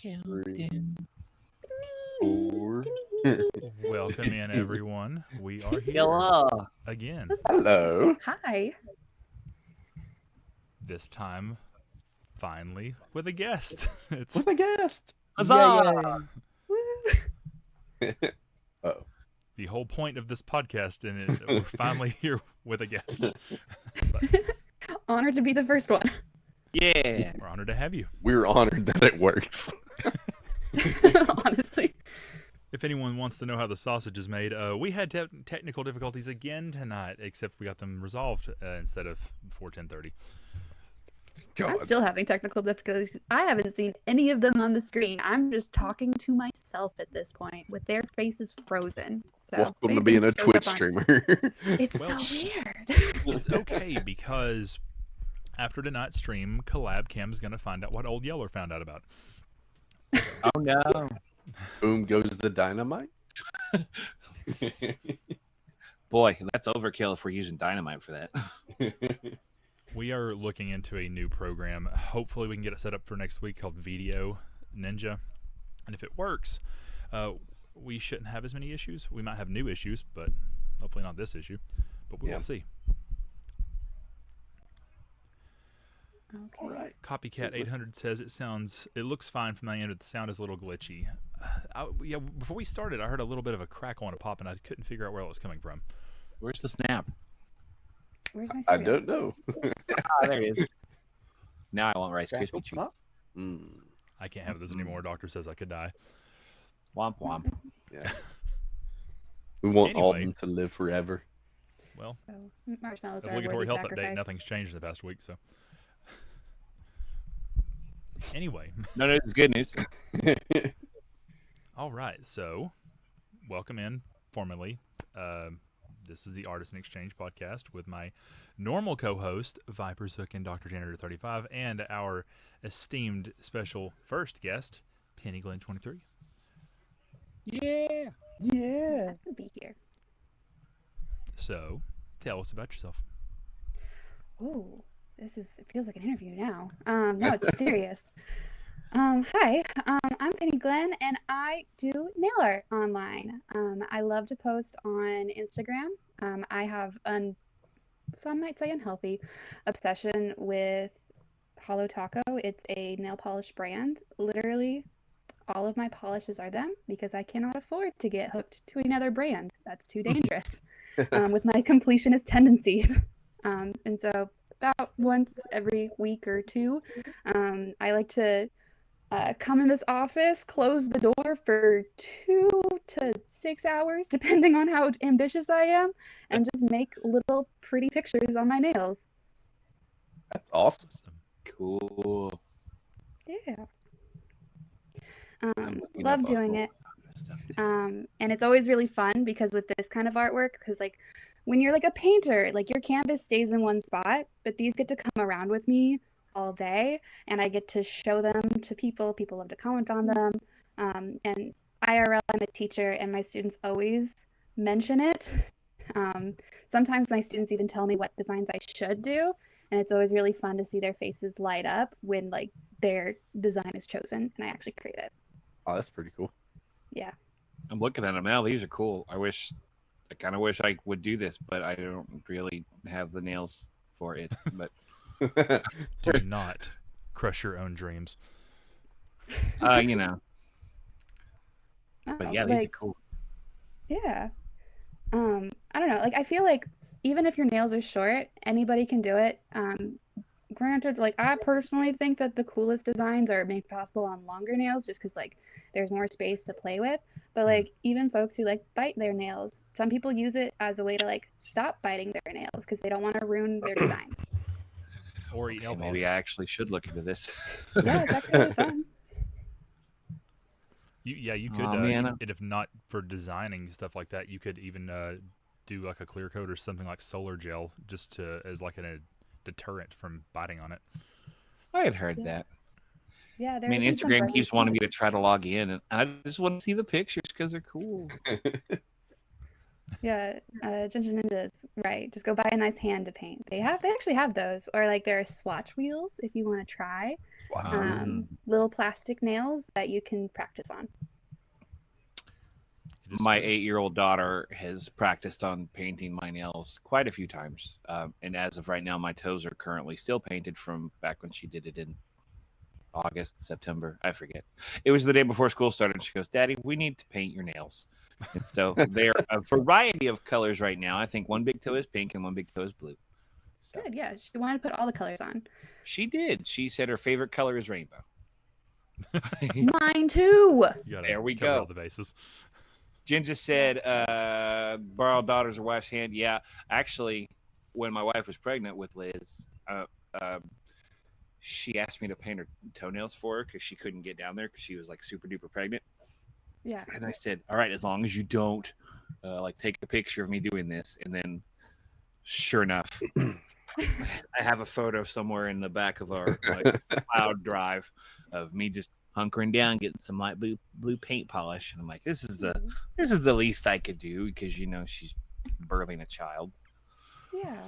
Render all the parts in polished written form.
Countdown. 4. Welcome in, everyone. We are here Hello. again. Hello. Hi. This time, finally, with a guest. It's With a guest. Huzzah! Oh. the whole point of this podcast, and we're finally here with a guest. But Honored to be the first one. Yeah. we're honored to have you. We're honored that it works. Honestly. If anyone wants to know how the sausage is made, we had technical difficulties again tonight, except we got them resolved instead of before 10:30. I'm still having technical difficulties. I haven't seen any of them on the screen. I'm just talking to myself at this point with their faces frozen. So Welcome to if being a anything shows Twitch up on- streamer. It's Well, so weird. It's okay because after tonight's stream, Collab Cam's going to find out what Old Yeller found out about. Oh no. Boom goes the dynamite. Boy, that's overkill if we're using dynamite for that. We are looking into a new program. Hopefully, we can get it set up for next week called Video Ninja. And if it works, we shouldn't have as many issues. We might have new issues, but hopefully not this issue. But we will see. Okay. All right. Copycat 800 says it looks fine from my end, but the sound is a little glitchy. Before we started, I heard a little bit of a crackle and a pop, and I couldn't figure out where it was coming from. Where's the snap? Where's my I cereal? don't know. Ah, there it is. Now I want Rice Krispie treats. I can't have those anymore. Doctor says I could die. Womp womp. Yeah. We want Anyway. Alden to live forever. Well, So marshmallows are a obligatory worthy health sacrifice. update. Nothing's changed in the past week, so. Anyway. No news is good news. All right, so welcome in formally. This is the Artisan Exchange podcast with my normal co-host, Viper's Hook and Dr. Janitor 35, and our esteemed special first guest, Penny Glenn 23. Yeah. Yeah. I could be here. So, tell us about yourself. Ooh, it feels like an interview now. No, it's serious. Hi, I'm Penny Glenn, and I do nail art online. I love to post on Instagram. I have some might say unhealthy obsession with Hollow Taco. It's a nail polish brand. Literally, all of my polishes are them because I cannot afford to get hooked to another brand. That's too dangerous with my completionist tendencies. And so about once every week or two, I like to come in this office, close the door for 2 to 6 hours, depending on how ambitious I am, and just make little pretty pictures on my nails. That's awesome. Cool. Yeah. I'm looking Love up doing all it. this stuff. And it's always really fun because with this kind of artwork, because like when you're like a painter, like your canvas stays in one spot, but these get to come around with me all day, and I get to show them to people. People love to comment on them. And IRL, I'm a teacher, and my students always mention it. Sometimes my students even tell me what designs I should do, and it's always really fun to see their faces light up when like their design is chosen and I actually create it. Oh, that's pretty cool. Yeah. I'm looking at them now. These are cool. I kind of wish I would do this, but I don't really have the nails for it. But Do not crush your own dreams. you know. But yeah, these are cool. Yeah. I don't know. Like I feel like even if your nails are short, anybody can do it. Granted, like I personally think that the coolest designs are made possible on longer nails just because like there's more space to play with. But like even folks who like bite their nails, some people use it as a way to like stop biting their nails because they don't want to ruin their designs. Or eat nail polish. Maybe I actually should look into this. Yeah, it's actually really fun. You could, Aw, man. and if not for designing stuff like that, you could even do like a clear coat or something like solar gel just to as like a deterrent from biting on it. I had heard Yeah. that. Yeah, I mean, Instagram keeps wanting me to try to log in, and I just want to see the pictures because they're cool. Yeah, Ginger Ninja's right. Just go buy a nice hand to paint. They actually have those, or like there are swatch wheels if you want to try. Little plastic nails that you can practice on. My 8-year-old daughter has practiced on painting my nails quite a few times. And as of right now, my toes are currently still painted from back when she did it in August, September. I forget. It was the day before school started. And she goes, Daddy, we need to paint your nails. And so they're a variety of colors right now. I think one big toe is pink and one big toe is blue. So, Good, yeah. She wanted to put all the colors on. she did. She said her favorite color is rainbow. Mine too. There we cover go. all the bases. Ginger said, borrow daughter's or wife's hand. Yeah, actually, when my wife was pregnant with Liz, she asked me to paint her toenails for her because she couldn't get down there because she was like super duper pregnant. Yeah. And I said, all right, as long as you don't like take a picture of me doing this. And then sure enough, I have a photo somewhere in the back of our like, cloud drive of me just hunkering down, getting some light blue paint polish. And I'm like, this is the least I could do because, you know, she's birthing a child. Yeah.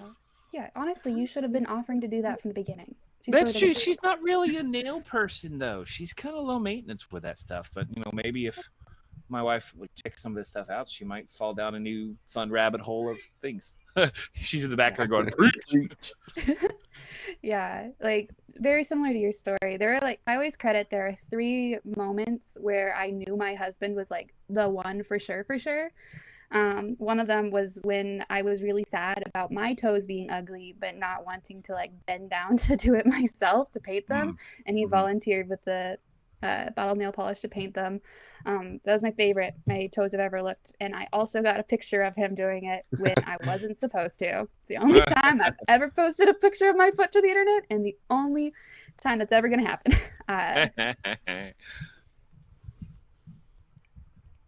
Yeah. Honestly, you should have been offering to do that from the beginning. That's true. She's not really a nail person, though. She's kind of low maintenance with that stuff. But, you know, maybe if my wife would check some of this stuff out, she might fall down a new fun rabbit hole of things. She's in the background going, preach. Yeah, like very similar to your story. There are like, I always credit there are 3 moments where I knew my husband was like the one for sure, for sure. One of them was when I was really sad about my toes being ugly, but not wanting to like bend down to do it myself to paint them. And he volunteered with the bottled nail polish to paint them. That was my favorite my toes have ever looked. And I also got a picture of him doing it when I wasn't supposed to. It's the only time I've ever posted a picture of my foot to the internet and the only time that's ever going to happen.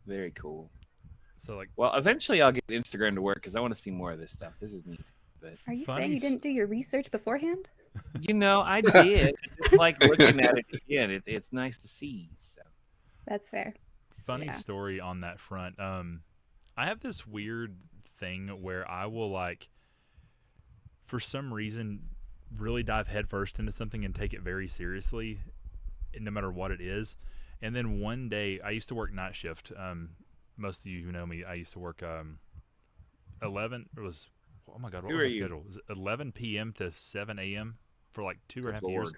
Very cool. So like, well, eventually I'll get Instagram to work because I want to see more of this stuff. This is neat. But are you saying you didn't do your research beforehand? You know, I did. I just like looking at it again. It's nice to see. So. That's fair. Funny story on that front. I have this weird thing where I will like, for some reason, really dive headfirst into something and take it very seriously, no matter what it is. And then one day, I used to work night shift. Most of you who know me, I used to work 11. It was, oh my God, what was my schedule? Was it 11 p.m. to 7 a.m. for like 2.5 years?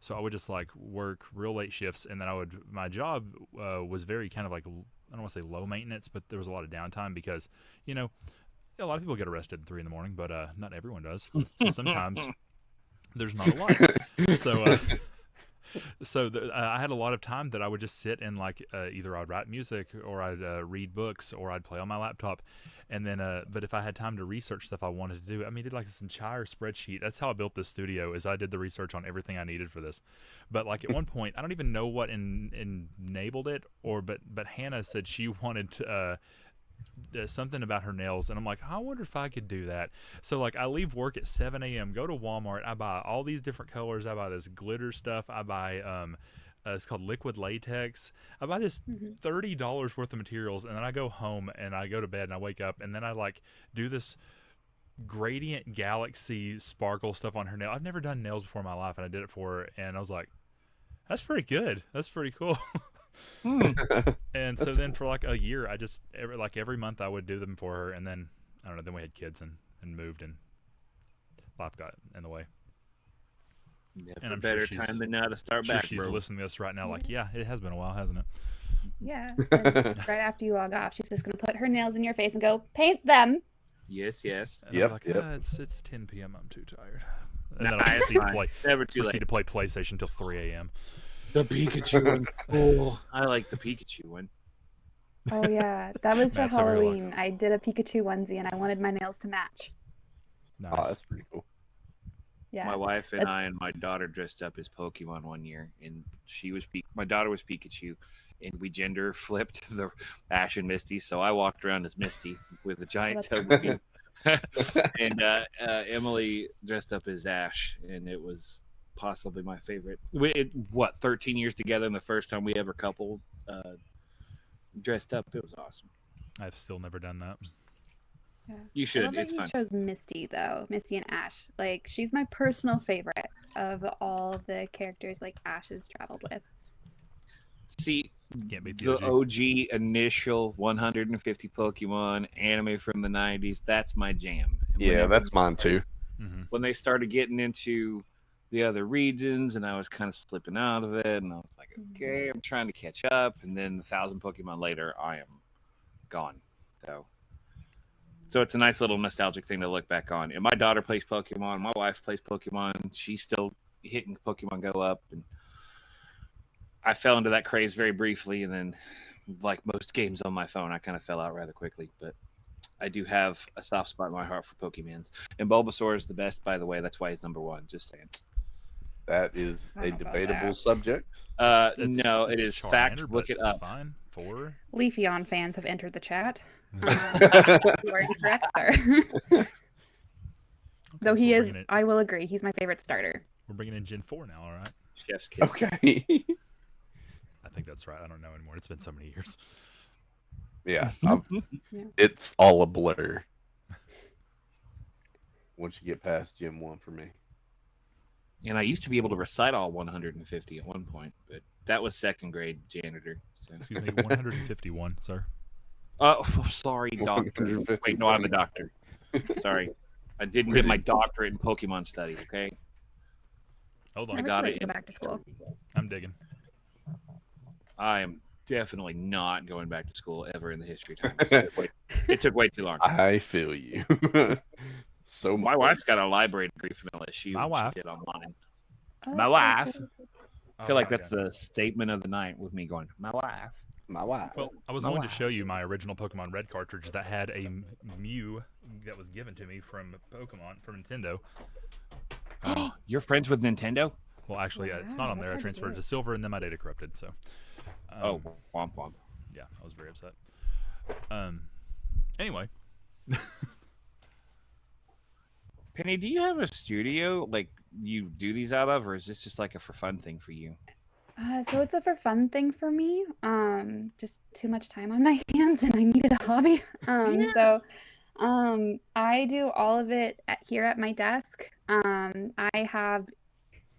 So I would just like work real late shifts, and then my job was very kind of like, I don't want to say low maintenance, but there was a lot of downtime because, you know, a lot of people get arrested at 3 a.m, but not everyone does. So sometimes there's not a lot. So I had a lot of time that I would just sit and like either I'd write music or I'd read books or I'd play on my laptop. And then, but if I had time to research stuff I wanted to do, I mean, I did like this entire spreadsheet. That's how I built this studio, is I did the research on everything I needed for this. But like at one point, I don't even know what enabled it, but Hannah said she wanted something about her nails, and I'm like, I wonder if I could do that. So like, I leave work at 7 a.m., go to Walmart, I buy all these different colors, I buy this glitter stuff, I buy it's called liquid latex. I buy this $30 worth of materials, and then I go home and I go to bed and I wake up, and then I like do this gradient galaxy sparkle stuff on her nail. I've never done nails before in my life, and I did it for her, and I was like, that's pretty good. That's pretty cool. And so then for like a year, I just every month I would do them for her, and then I don't know. Then we had kids and moved, and life got in the way. Yeah, and I'm better sure time than now to start back. She's listening to this right now, like, yeah, it has been a while, hasn't it? Yeah. Right after you log off, she's just gonna put her nails in your face and go paint them. Yes. And I'm like, it's 10 p.m. I'm too tired. And then I proceed to play PlayStation till 3 a.m. The Pikachu one. Oh, I like the Pikachu one. Oh yeah, that was for Halloween. I did a Pikachu onesie, and I wanted my nails to match. Nice. Oh, that's pretty cool. Yeah. My wife and I and my daughter dressed up as Pokemon one year, and my daughter was Pikachu, and we gender flipped the Ash and Misty. So I walked around as Misty with a giant Togepi, and Emily dressed up as Ash, and it was possibly my favorite. 13 years together, and the first time we ever coupled dressed up. It was awesome. I've still never done that. You I should. love that It's you fun. chose Misty though, Misty and Ash. Like she's my personal favorite of all the characters like Ash has traveled with. See, Can't beat the the OG. OG initial 150 Pokemon anime from the 90s, that's my jam. And Yeah, whenever that's mine too. Mm-hmm. when they started getting into the other regions and I was kind of slipping out of it and I was like, okay, I'm trying to catch up, and then 1,000 Pokemon later I am gone. So it's a nice little nostalgic thing to look back on. And my daughter plays Pokemon, my wife plays Pokemon, she's still hitting Pokemon Go up, and I fell into that craze very briefly, and then like most games on my phone I kind of fell out rather quickly, but I do have a soft spot in my heart for Pokemans. And Bulbasaur is the best, by the way. That's why he's number one. Just saying. That is I a don't know about debatable that. subject. No, it is fact. Charmander, Look but it up. It's fine. 4. Leafeon fans have entered the chat. You are incorrect, sir. Though Okay, so he we're is, bringing it- I will agree, he's my favorite starter. We're bringing in Gen 4 now, all right? Chef's kiss. Okay. I think that's right. I don't know anymore. It's been so many years. Yeah, Yeah. it's all a blur once you get past Gym 1 for me. And I used to be able to recite all 150 at one point, but that was second grade janitor. So. Excuse me, 151, sir. Oh, sorry, doctor. 151. Wait, no, I'm a doctor. Sorry. I didn't get my doctorate in Pokemon study, okay? Hold It's on. never got too late it to go in- back to school. I'm digging. I am definitely not going back to school ever in the history of time. It took way too long. I feel you. So My much. wife's got a library degree from LSU. My and wife. She did online. Oh, My that's wife. so cool. I feel like okay. that's the statement of the night with me going, my wife. My wife. Well, I was My going to wife. show you my original Pokemon Red cartridge that had a Mew that was given to me from Pokemon, from Nintendo. You're friends with Nintendo? Well, actually, it's not Wow, on there. that's I hard to transferred it do. to Silver, and then my data corrupted, so... Oh, womp womp. Yeah, I was very upset. Anyway, Penny, do you have a studio like you do these out of, or is this just like a for fun thing for you? So it's a for fun thing for me. Just too much time on my hands, and I needed a hobby. So I do all of it here at my desk.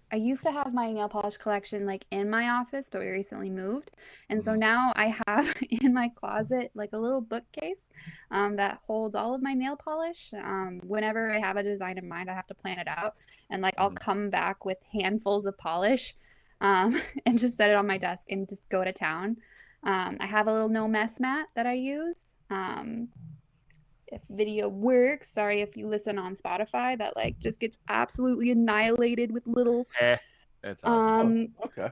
I used to have my nail polish collection like in my office, but we recently moved. And so now I have in my closet like a little bookcase that holds all of my nail polish. Whenever I have a design in mind, I have to plan it out. And like I'll come back with handfuls of polish and just set it on my desk and just go to town. I have a little no mess mat that I use. If video works, sorry if you listen on Spotify, that like just gets absolutely annihilated with little That's awesome. Okay.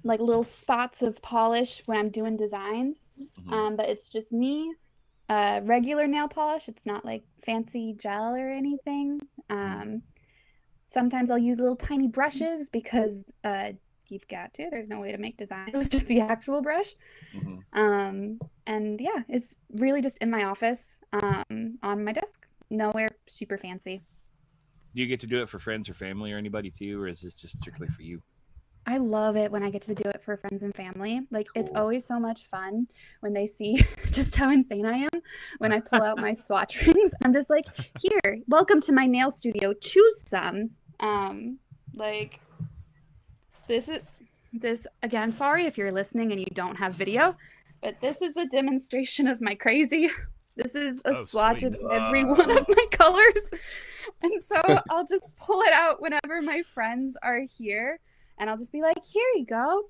like little spots of polish when I'm doing designs. But it's just me, regular nail polish. It's not like fancy gel or anything. Sometimes I'll use little tiny brushes because you've got to. There's no way to make designs with just the actual brush. And yeah, it's really just in my office on my desk. Nowhere super fancy. Do you get to do it for friends or family or anybody too, or is this just strictly for you? I love it when I get to do it for friends and family. Like it's Cool. always so much fun when they see just how insane I am when I pull out my swatch rings. I'm just like, here, welcome to my nail studio. Choose some. Like this again, sorry if you're listening and you don't have video, but this is a demonstration of my crazy. This is a Oh, swatch sweet. of every one of my colors. And so I'll just pull it out whenever my friends are here. And I'll just be like, here you go.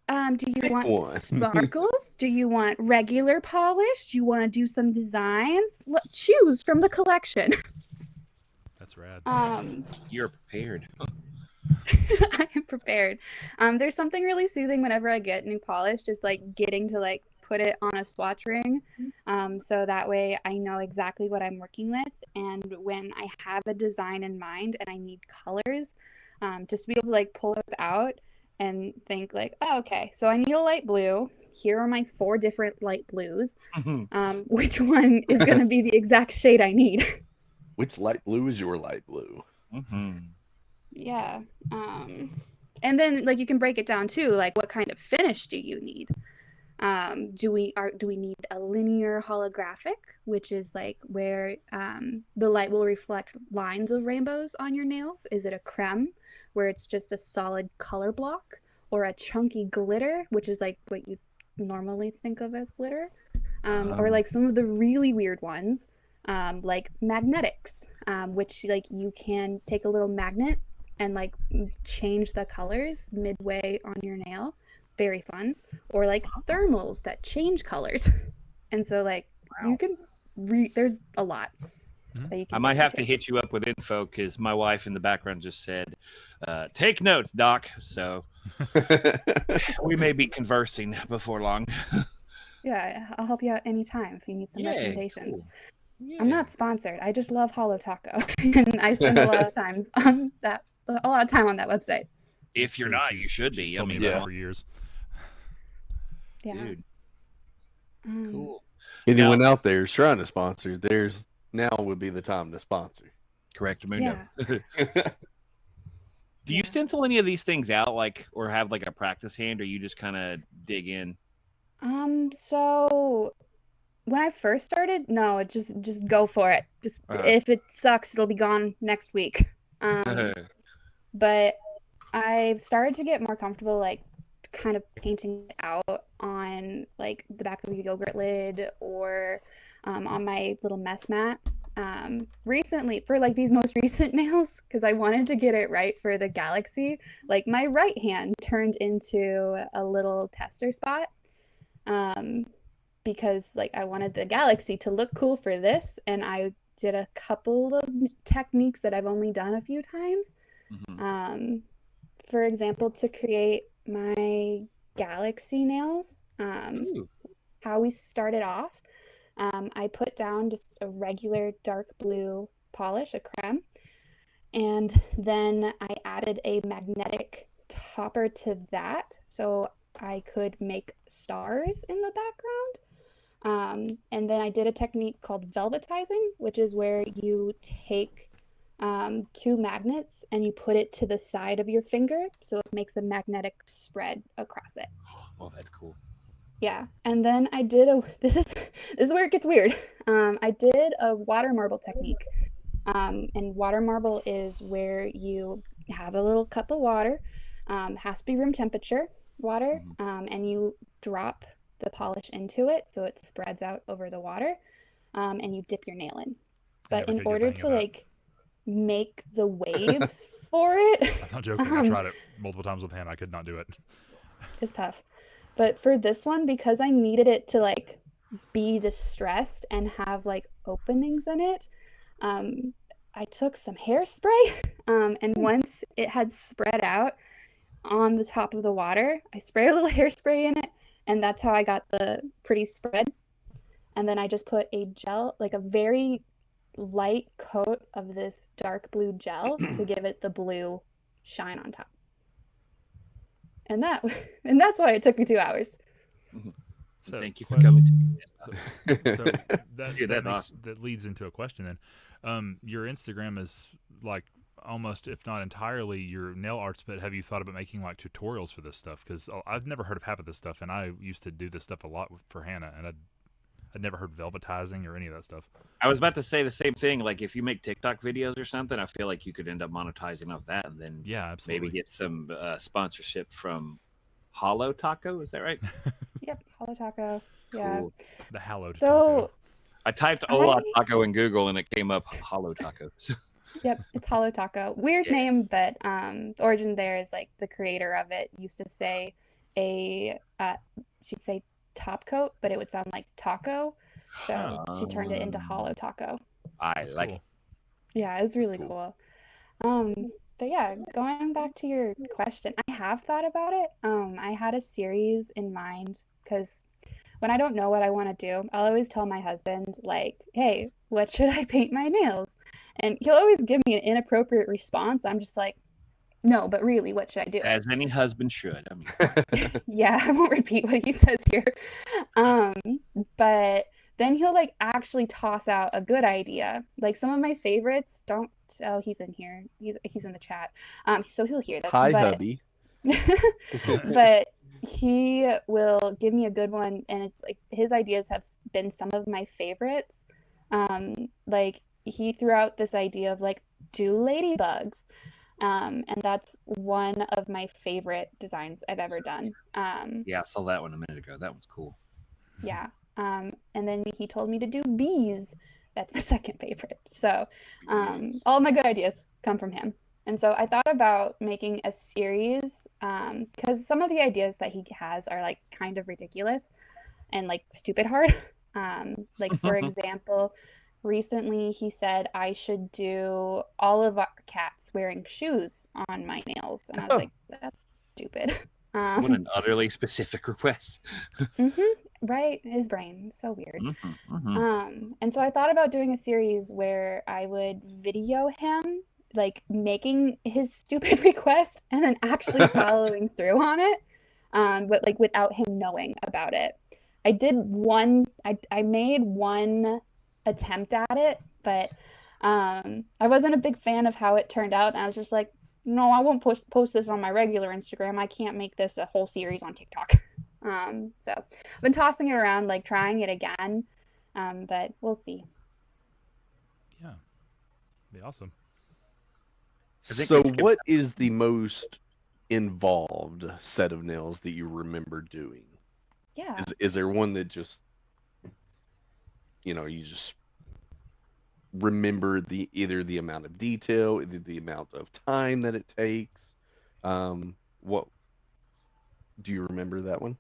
Do you want one. sparkles? Do you want regular polish? Do you want to do some designs? Choose from the collection. that's rad. You're prepared. I am prepared. There's something really soothing whenever I get new polish, just like getting to like put it on a swatch ring. So that way I know exactly what I'm working with. And when I have a design in mind and I need colors, just to be able to like pull those out and think like, oh, okay, so I need a light blue. Here are my 4 different light blues. Which one is going to be the exact shade I need? Which light blue is your light blue? Yeah. And then like you can break it down too, like what kind of finish do you need? Do we need a linear holographic, which is like where the light will reflect lines of rainbows on your nails? Is it a creme, where it's just a solid color block, or a chunky glitter, which is like what you normally think of as glitter, or like some of the really weird ones, like magnetics, which like you can take a little magnet and like change the colors midway on your nail. Very fun. Or like thermals that change colors. And so like you can there's a lot that you can I might do have to with it. hit you up with info because my wife in the background just said, take notes, Doc. So we may be conversing before long. Yeah, I'll help you out anytime if you need some recommendations. Cool. Yeah. I'm not sponsored. I just love Holo Taco. And I spend a lot of time on that website. If you're not, you should She's be. I told me mean, that yeah. for years. Yeah. dude, cool. Anyone out there is trying to sponsor, there's now would be the time to sponsor. Correct, Mundo. Yeah. Do you stencil any of these things out, like, or have like a practice hand, or you just kind of dig in? So when I first started, no, just go for it. Just if it sucks, it'll be gone next week. But I've started to get more comfortable, like kind of painting it out on like the back of a yogurt lid or on my little mess mat. Recently, for like these most recent nails, because I wanted to get it right for the galaxy, like my right hand turned into a little tester spot. Because like I wanted the galaxy to look cool for this, and I did a couple of techniques that I've only done a few times. For example, to create my galaxy nails, how we started off, I put down just a regular dark blue polish, a creme, and then I added a magnetic topper to that so I could make stars in the background. And then I did a technique called velvetizing, which is where you take two magnets and you put it to the side of your finger so it makes a magnetic spread across it. Oh, that's cool. Yeah, and then I did this is where it gets weird. I did a water marble technique, and water marble is where you have a little cup of water, has to be room temperature water, and you drop the polish into it so it spreads out over the water, and you dip your nail in. But in order to like make the waves for it, I'm not joking. I tried it multiple times with hand. I could not do it. It's tough. But for this one, because I needed it to like be distressed and have like openings in it, I took some hairspray, and once it had spread out on the top of the water, I sprayed a little hairspray in it, and that's how I got the pretty spread. And then I just put a gel, like a very light coat of this dark blue gel to give it the blue shine on top. And that's why it took me 2 hours. So, thank you for coming to me. So that leads into a question then. Your Instagram is like almost, if not entirely, your nail arts, but have you thought about making like tutorials for this stuff? Because I've never heard of half of this stuff, and I used to do this stuff a lot for Hannah, and I'd never heard velvetizing or any of that stuff. I was about to say the same thing. Like, if you make TikTok videos or something, I feel like you could end up monetizing off that, and then maybe get some sponsorship from Holo Taco. Is that right? Yep, Holo Taco. Cool. Yeah. The hallowed taco. taco. I typed Hola Taco in Google, and it came up Holo Taco. Yep, it's Holo Taco. Weird name, but the origin there is like the creator of it used to say she'd say top coat, but it would sound like taco. So she turned it into Holo Taco. That's like it. Yeah, it's really cool. But yeah, going back to your question, I have thought about it. I had a series in mind because when I don't know what I want to do, I'll always tell my husband, like, hey, what should I paint my nails? And he'll always give me an inappropriate response. I'm just like, no, but really, what should I do? As any husband should. I mean, yeah, I won't repeat what he says here. But then he'll like actually toss out a good idea. Like some of my favorites don't. Oh, he's in here. He's in the chat. So he'll hear this. Hi, hubby. But he will give me a good one, and it's like his ideas have been some of my favorites. Like he threw out this idea of like do ladybugs, and that's one of my favorite designs I've ever done. Yeah, I saw that one a minute ago. That one's cool. Yeah. And then he told me to do bees. That's my second favorite. So Yes. all of my good ideas come from him. And so I thought about making a series because some of the ideas that he has are like kind of ridiculous and like stupid hard. Like for example, recently he said I should do all of our cats wearing shoes on my nails, and I was like, that's stupid. What an utterly specific request. Right, his brain, so weird. Mm-hmm. And so I thought about doing a series where I would video him like making his stupid request and then actually following through on it, but like without him knowing about it. I made one attempt at it, but I wasn't a big fan of how it turned out, and I was just like, no, I won't post this on my regular Instagram. I can't make this a whole series on TikTok. So I've been tossing it around, like trying it again, but we'll see. Yeah, be awesome. So, what is the most involved set of nails that you remember doing? Yeah. Is there one that just, you just remember either the amount of detail, either the amount of time that it takes? What do you remember that one?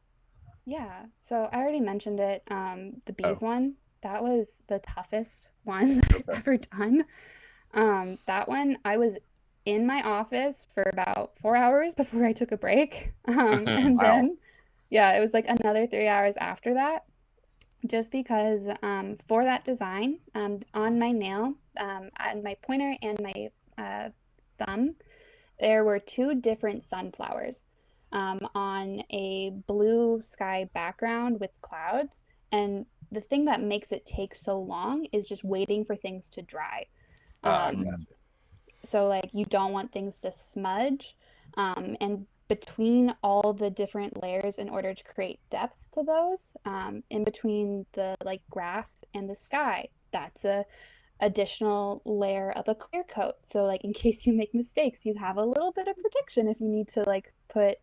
Yeah. So I already mentioned it. The bees one, that was the toughest one that I've ever done. That one, I was in my office for about 4 hours before I took a break. And Wow. then, yeah, it was like another 3 hours after that, just because for that design, on my nail, on my pointer and my thumb, there were two different sunflowers on a blue sky background with clouds. And the thing that makes it take so long is just waiting for things to dry. Gotcha. So like you don't want things to smudge, and between all the different layers, in order to create depth to those, in between the like grass and the sky, that's a additional layer of a clear coat. So like in case you make mistakes, you have a little bit of protection if you need to like put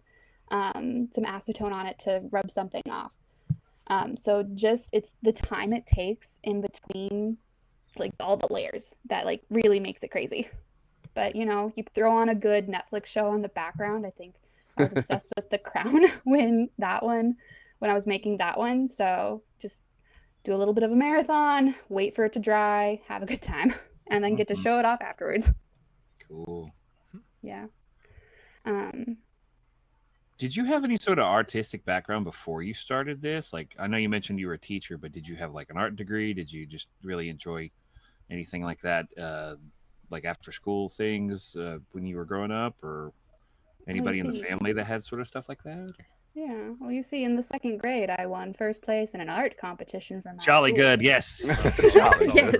some acetone on it to rub something off. So just it's the time it takes in between like all the layers that like really makes it crazy. But you throw on a good Netflix show on the background. I think I was obsessed with The Crown when I was making that one. So just do a little bit of a marathon, wait for it to dry, have a good time, and then get to show it off afterwards. Cool. Yeah. Did you have any sort of artistic background before you started this? Like, I know you mentioned you were a teacher, but did you have like an art degree? Did you just really enjoy anything like that, like after school things when you were growing up, or anybody in the family that had sort of stuff like that? Yeah. Well, you see, in the second grade, I won first place in an art competition for my Jolly school. good, yes.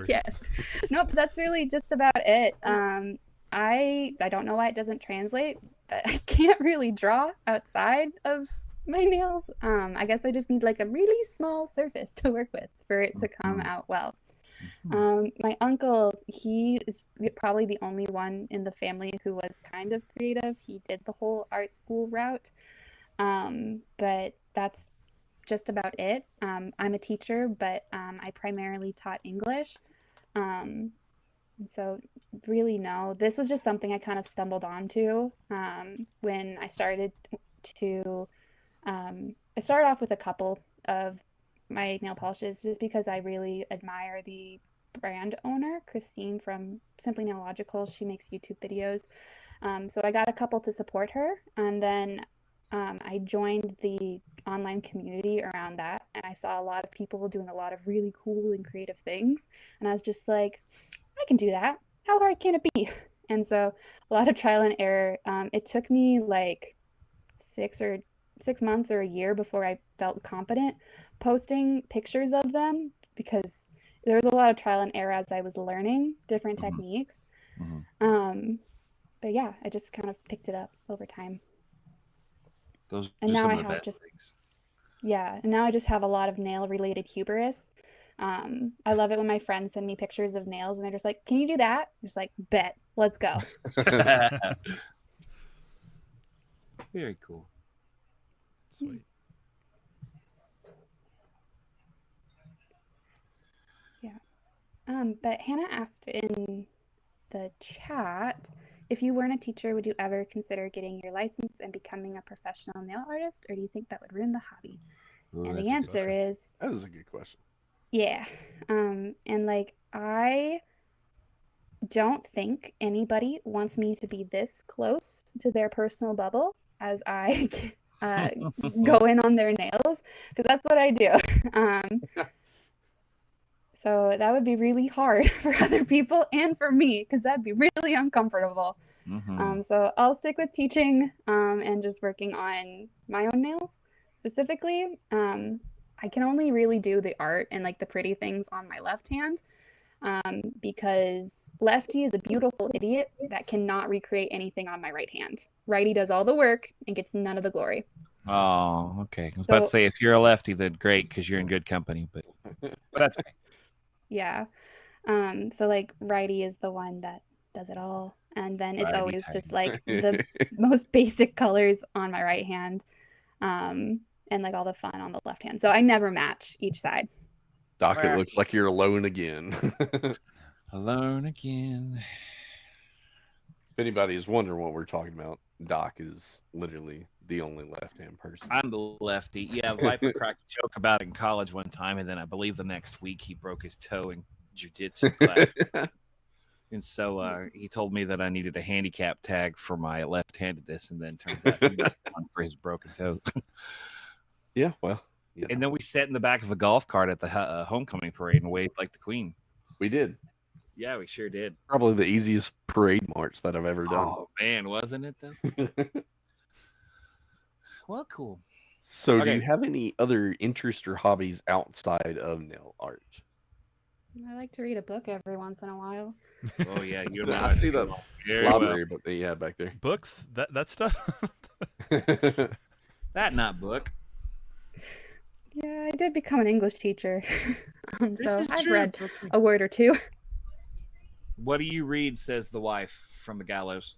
Yes. Nope, that's really just about it. I don't know why it doesn't translate, but I can't really draw outside of my nails. I guess I just need like a really small surface to work with for it to come out well. My uncle, he is probably the only one in the family who was kind of creative. He did the whole art school route. But that's just about it. I'm a teacher, but I primarily taught English. So really no, this was just something I kind of stumbled onto when I started to. I started off with a couple of my nail polishes just because I really admire the brand owner, Christine from Simply Nailogical. She makes YouTube videos. So I got a couple to support her, and then I joined the online community around that, and I saw a lot of people doing a lot of really cool and creative things, and I was just like, I can do that. How hard can it be? And so a lot of trial and error. It took me like 6 months or a year before I felt confident posting pictures of them, because there was a lot of trial and error as I was learning different techniques. But yeah, I just kind of picked it up over time. Those And are now some I of the have best just things. Yeah, and now I just have a lot of nail related hubris. I love it when my friends send me pictures of nails and they're just like, "Can you do that?" I'm just like, "Bet, let's go." Very cool. Sweet. Yeah. But Hannah asked in the chat, if you weren't a teacher, would you ever consider getting your license and becoming a professional nail artist, or do you think that would ruin the hobby? Ooh, And that's the a good answer question. is That was a good question. yeah. And like I don't think anybody wants me to be this close to their personal bubble as I go in on their nails, because that's what I do. Um, so that would be really hard for other people and for me, because that'd be really uncomfortable. Mhm. So I'll stick with teaching and just working on my own nails specifically. I can only really do the art and like the pretty things on my left hand because lefty is a beautiful idiot that cannot recreate anything on my right hand. Righty does all the work and gets none of the glory. Oh, okay. I was about to So say if you're a lefty, then great because you're in good company. But that's okay. yeah, so like righty is the one that does it all, and then it's Righty always tighty. just like the most basic colors on my right hand, and like all the fun on the left hand. So I never match each side. Doc, it Well, looks like you're alone again. If alone again. anybody is wondering what we're talking about, Doc is literally the only left-hand person. I'm the lefty. Yeah, Viper cracked a joke about it in college one time, and then I believe the next week he broke his toe in jiu-jitsu class. And so he told me that I needed a handicap tag for my left-handedness, and then turns out he got one for his broken toe. Yeah, well, you And know, then we sat in the back of a golf cart at the homecoming parade and waved like the queen. we did. Yeah, we sure did. Probably the easiest parade march that I've ever done. Oh man, wasn't it though? Well, cool. So, do Okay. you have any other interests or hobbies outside of nail art? I like to read a book every once in a while. Oh yeah, you know I what? see that Very well. library book that you have back there. Books, that stuff. That not book. Yeah, I did become an English teacher, so is I've true. read a word or two. What do you read? Says the wife from the gallows.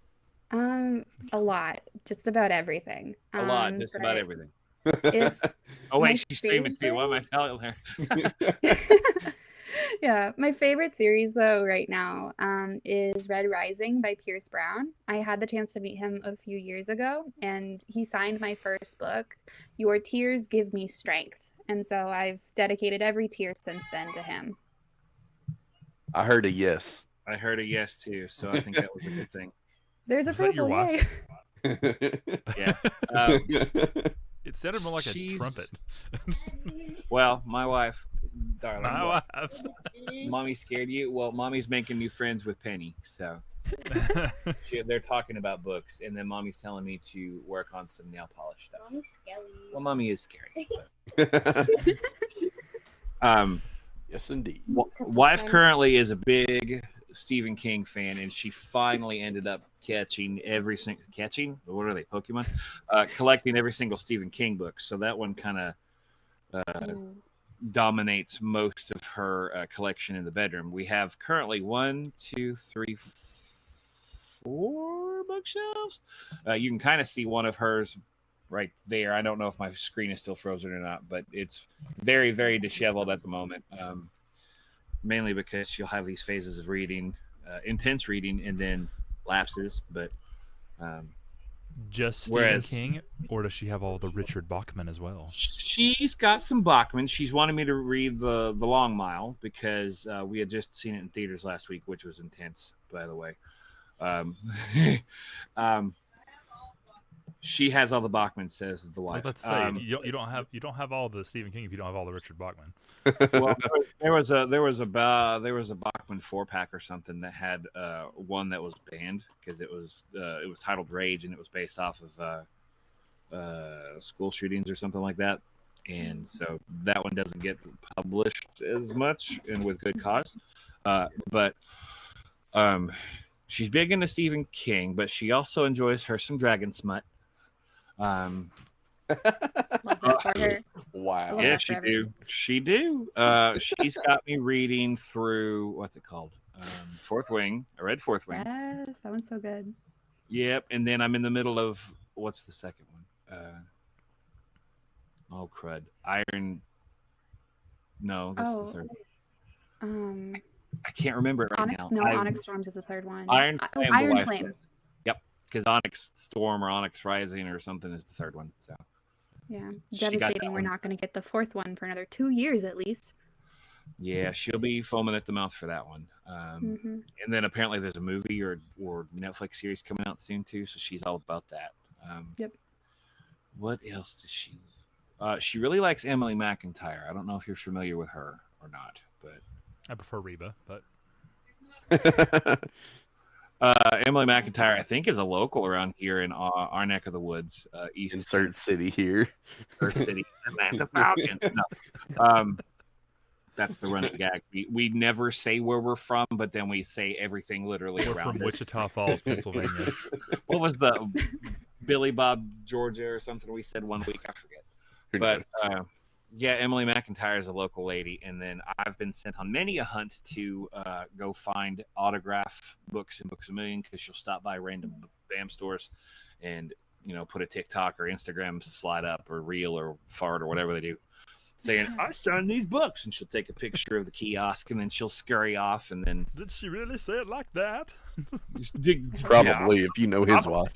A lot, just about everything. A lot, just about But everything. if Oh wait, my she's streaming too. What am I favorite- telling her? Yeah, my favorite series though right now is Red Rising by Pierce Brown. I had the chance to meet him a few years ago, and he signed my first book, Your Tears Give Me Strength. And so I've dedicated every tear since then to him. I heard a yes. I heard a yes too, so I think that was a good thing. There's Was that your approval, wife? yay. Yeah. It sounded more like a She's- trumpet. Well, my wife, darling, My what? wife. Mommy scared you. Well, mommy's making new friends with Penny, so they're talking about books, and then mommy's telling me to work on some nail polish stuff. Mommy's scary. Well, mommy is scary. But, yes, indeed. wife currently is a big Stephen King fan, and she finally ended up catching what are they, Pokemon? Collecting every single Stephen King book. So that one kind of dominates most of her collection in the bedroom. We have currently 1, 2, 3, 4 bookshelves. You can kind of see one of hers right there. I don't know if my screen is still frozen or not, but it's very, very disheveled at the moment. Mainly because she'll have these phases of reading, intense reading, and then lapses. But Just Stephen Whereas- King, or does she have all the Richard Bachman as well? she's got some Bachman. She's wanted me to read the Long Mile because we had just seen it in theaters last week, which was intense, by the way. She has all the Bachman, says the wife. Let's say you don't have all the Stephen King if you don't have all the Richard Bachman. Well, there was a Bachman 4-pack or something that had one that was banned because it was titled Rage, and it was based off of school shootings or something like that, and so that one doesn't get published as much, and with good cause. But she's big into Stephen King, but she also enjoys her some dragon smut. Love that for her. Wow. love Yeah, that she forever. do. She do. She's got me reading through what's it called? Fourth Wing. I read Fourth Wing. Yes, that one's so good. Yep, and then I'm in the middle of what's the second one? Oh crud! Iron. No, that's the Oh, third. I can't remember it right Onyx. now. No, Onyx Storms is the third one. Iron Oh, Flame. Iron the wife Flame. says. Yep, because Onyx Storm or Onyx Rising or something is the third one. So Yeah, she got that devastating. We're one. not going to get the fourth one for another 2 years at least. Yeah, she'll be foaming at the mouth for that one. Hmm. And then apparently there's a movie or Netflix series coming out soon too, so she's all about that. Yep. What else does she? She really likes Emily McIntyre. I don't know if you're familiar with her or not, but I prefer Reba, but Emily McIntyre, I think, is a local around here in our neck of the woods, East Insert city here. Earth City, Atlanta Falcons. No. That's the running gag. We never say where we're from, but then we say everything literally we're around from us. Wichita Falls, Pennsylvania. What was the Billy Bob, Georgia, or something we said one week? I forget. Who But knows? yeah, Emily McIntyre is a local lady, and then I've been sent on many a hunt to go find autograph books in Books a Million because she'll stop by random BAM stores and put a TikTok or Instagram slide up or reel or fart or whatever they do, saying I signed these books, and she'll take a picture of the kiosk and then she'll scurry off, and then Did she really say it like that? Probably, if you know his wife.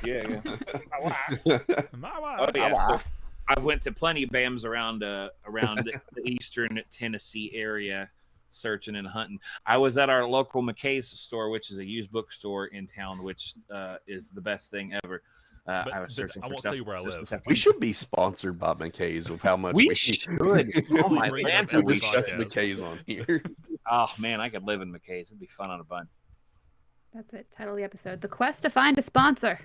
yeah. My wife. My wife. Oh yeah. So I went to plenty of BAMs around the eastern Tennessee area, searching and hunting. I was at our local McKay's store, which is a used bookstore in town, which is the best thing ever. I was searching I for won't stuff. tell you where I just live. this We afternoon. should be sponsored by McKay's with how much We should. Oh my Bring land, it up we to discuss podcast. McKay's on here. Oh man, I could live in McKay's. It'd be fun on a bun. That's it. Title of the episode: The Quest to Find a Sponsor.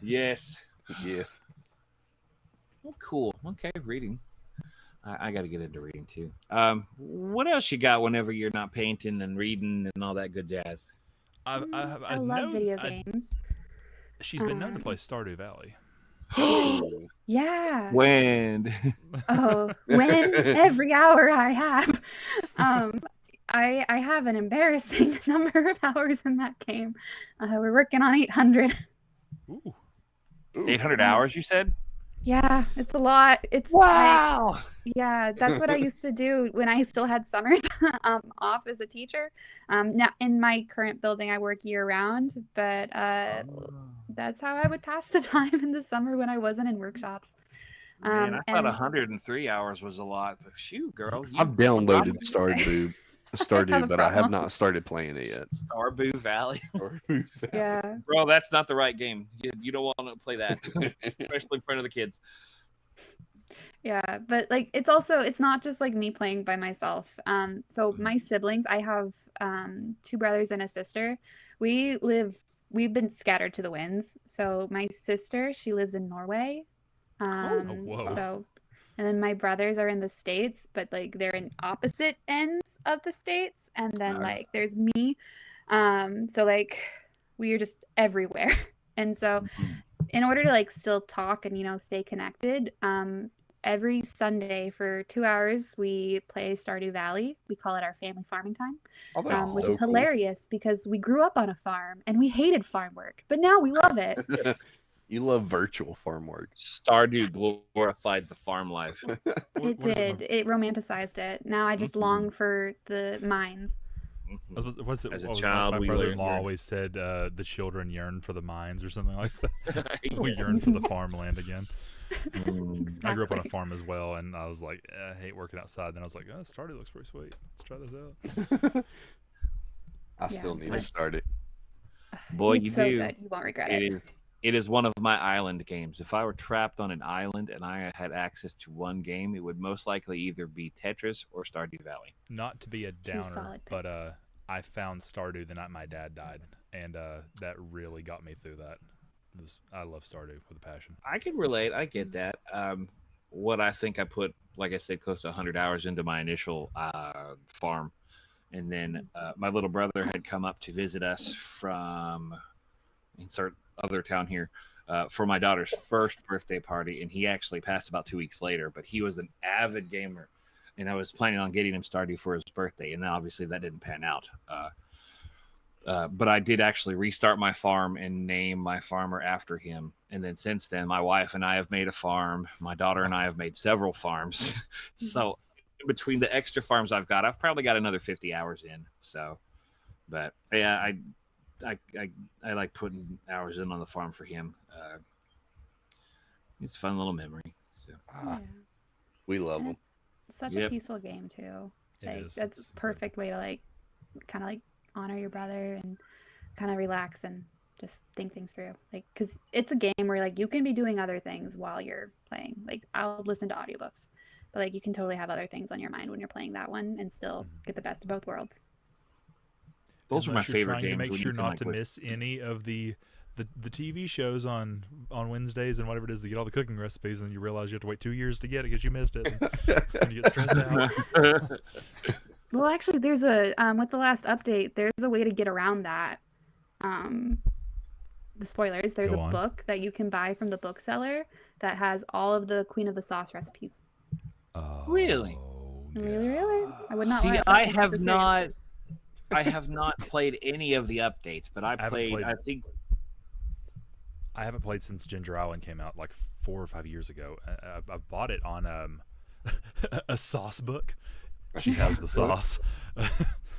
Yes. Yes. Well, cool. Okay, reading. I got to get into reading too. What else you got whenever you're not painting and reading and all that good jazz? I love know- video I- games. She's been known to play Stardew Valley. Yeah. When? Oh, when every hour I have. I have an embarrassing number of hours in that game. We're working on 800. Ooh. 800 hours, you said? Yeah, it's a lot. It's Wow. yeah, that's what I used to do when I still had summers off as a teacher. Now in my current building, I work year round, but that's how I would pass the time in the summer when I wasn't in workshops. Man, I thought and 103 hours was a lot. But shoot, girl. I've downloaded Stardew, have a but I have problem. not started playing it yet. Stardew Valley. yeah, Bro, that's not the right game. You don't want to play that, especially in front of the kids. yeah, but like it's not just like me playing by myself. So my siblings, I have 2 brothers and a sister. We've been scattered to the winds. So my sister, she lives in Norway. whoa. So, and then my brothers are in the States, but like they're in opposite ends of the States. And then like there's me. So like we are just everywhere. And so in order to like still talk and stay connected, every Sunday for 2 hours we play Stardew Valley. We call it our family farming time, which is hilarious because we grew up on a farm and we hated farm work, but now we love it. You love virtual farm work. Stardew glorified the farm life. It did. It romanticized it. Now I just long for the mines. What's it? As a what was child, my we brother-in-law learned- always said the children yearn for the mines or something like that. We yearn for the farmland again. I grew up on a farm as well, and I was like, I hate working outside. Then I was like, oh, Stardew looks pretty sweet. Let's try this out. I still need to start it. Boy, It's you so do. good. You won't regret it. It is one of my island games. If I were trapped on an island and I had access to one game, it would most likely either be Tetris or Stardew Valley. Not to be a downer, solid but picks. I found Stardew the night my dad died, and that really got me through that. I love Stardew with a passion. I can relate. I get that. What I think I put, like I said, close to 100 hours into my initial farm. And then my little brother had come up to visit us from insert other town here. for my daughter's first birthday party, and he actually passed about 2 weeks later. But he was an avid gamer, and I was planning on getting him Stardew for his birthday, and obviously that didn't pan out. But I did actually restart my farm and name my farmer after him. And then since then, my wife and I have made a farm. My daughter and I have made several farms. So between the extra farms I've got, I've probably got another 50 hours in. So, but yeah, I like putting hours in on the farm for him. It's a fun little memory. So Yeah. We love And them. it's such Yep. a peaceful game too. It Like is. that's It's a perfect way to like kind of like honor your brother and kind of relax and just think things through. Like cuz it's a game where like you can be doing other things while you're playing. Like I'll listen to audiobooks. But like you can totally have other things on your mind when you're playing that one and still get the best of both worlds. those are my Unless you're favorite trying to games. make when you sure can, not like, to with- miss any of the TV shows on Wednesdays and whatever it is to get all the cooking recipes, and then you realize you have to wait 2 years to get it because you missed it, and you get stressed out. Well, actually, there's a with the last update, there's a way to get around that. The spoilers. There's Go a on. book that you can buy from the bookseller that has all of the Queen of the Sauce recipes. Really? Really, really. I would not See, lie if I that's have so serious. not. I have not played any of the updates, but I haven't played. played- I think I haven't played since Ginger Island came out like 4 or 5 years ago. I bought it on a sauce book. She has the sauce.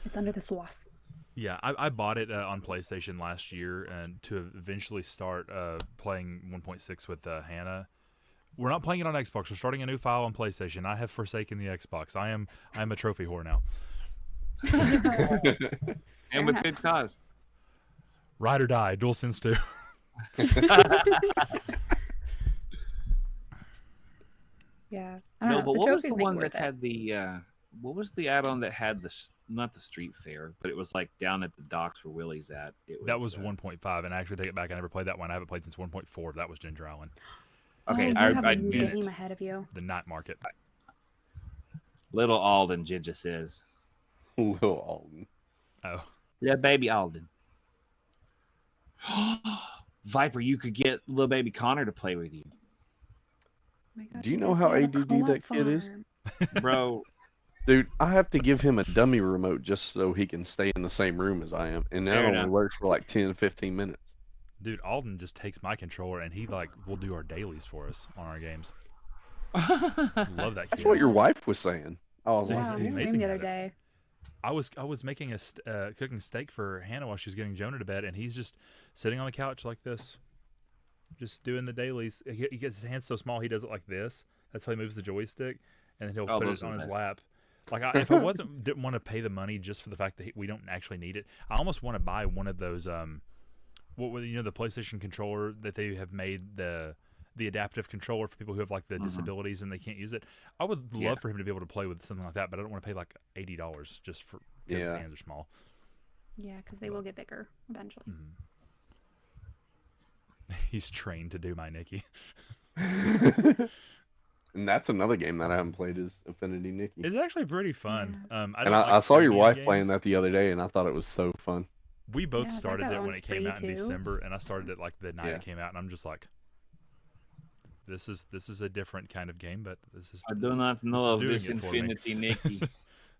It's under the sauce. Yeah, I bought it on PlayStation last year, and to eventually start playing 1.6 with Hannah. We're not playing it on Xbox. We're starting a new file on PlayStation. I have forsaken the Xbox. I am a trophy whore now. and with good cause. Ride or die. DualSense 2. Yeah. I don't No, know. but The what was trophies the make it one worth that it. had the? What was the add-on that had not the street fair, but it was like down at the docks where Willie's at. It was, That was 1.5, and I actually take it back. I never played that one. I haven't played since 1.4. That was Ginger Island, Okay, oh, you I have a new admit game it. ahead of you. the night market. Little Alden, Ginger says. Little Alden. Oh, Yeah, baby Alden. Viper, you could get little baby Connor to play with you, Oh my gosh, Do you know guys how could have a ADD co-op that kid is? farm. bro. Dude, I have to give him a dummy remote just so he can stay in the same room as I am. And that Fair only enough. works for like 10 to 15 minutes. dude, Alden just takes my controller and he like will do our dailies for us on our games. Love that kid. That's what your wife was saying. I was He's- Wow, like, he he's was amazing the other at it. day. I was making cooking steak for Hannah while she was getting Jonah to bed, and he's just sitting on the couch like this, just doing the dailies. He gets his hands so small he does it like this. That's how he moves the joystick, and then he'll Oh, put those it are on the his best. lap. Like if I didn't want to pay the money just for the fact that we don't actually need it, I almost want to buy one of those the PlayStation controller that they have made the adaptive controller for people who have like the disabilities and they can't use it. I would love Yeah. for him to be able to play with something like that, but I don't want to pay like $80 just for because his Yeah. hands are small. Yeah, because they will get bigger eventually. He's trained to do my Nikki. and that's another game that I haven't played is Affinity Nikki. It's actually pretty fun. I And don't like I saw your freemium wife games. playing that the other day, and I thought it was so fun. We both Yeah, I started thought it that when one's it came free out in too. December, and I started it like the night Yeah. it came out, and I'm just like, this is a different kind of game, but this is. I do not know it's of doing this it for me. Infinity Nikki.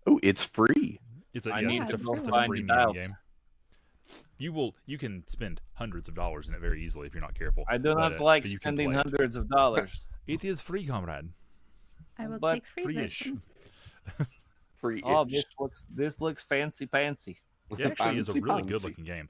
Oh, it's free. It's a, I yeah, need it's to a, go it's a find it freemium out. game. You can spend hundreds of dollars in it very easily if you're not careful. I do not but, like but you can spending play it. hundreds of dollars. It is free, comrade. I will But take free Free-ish. version. Free. Oh, this looks fancy pantsy. It actually is a Fancy really pantsy. good looking game.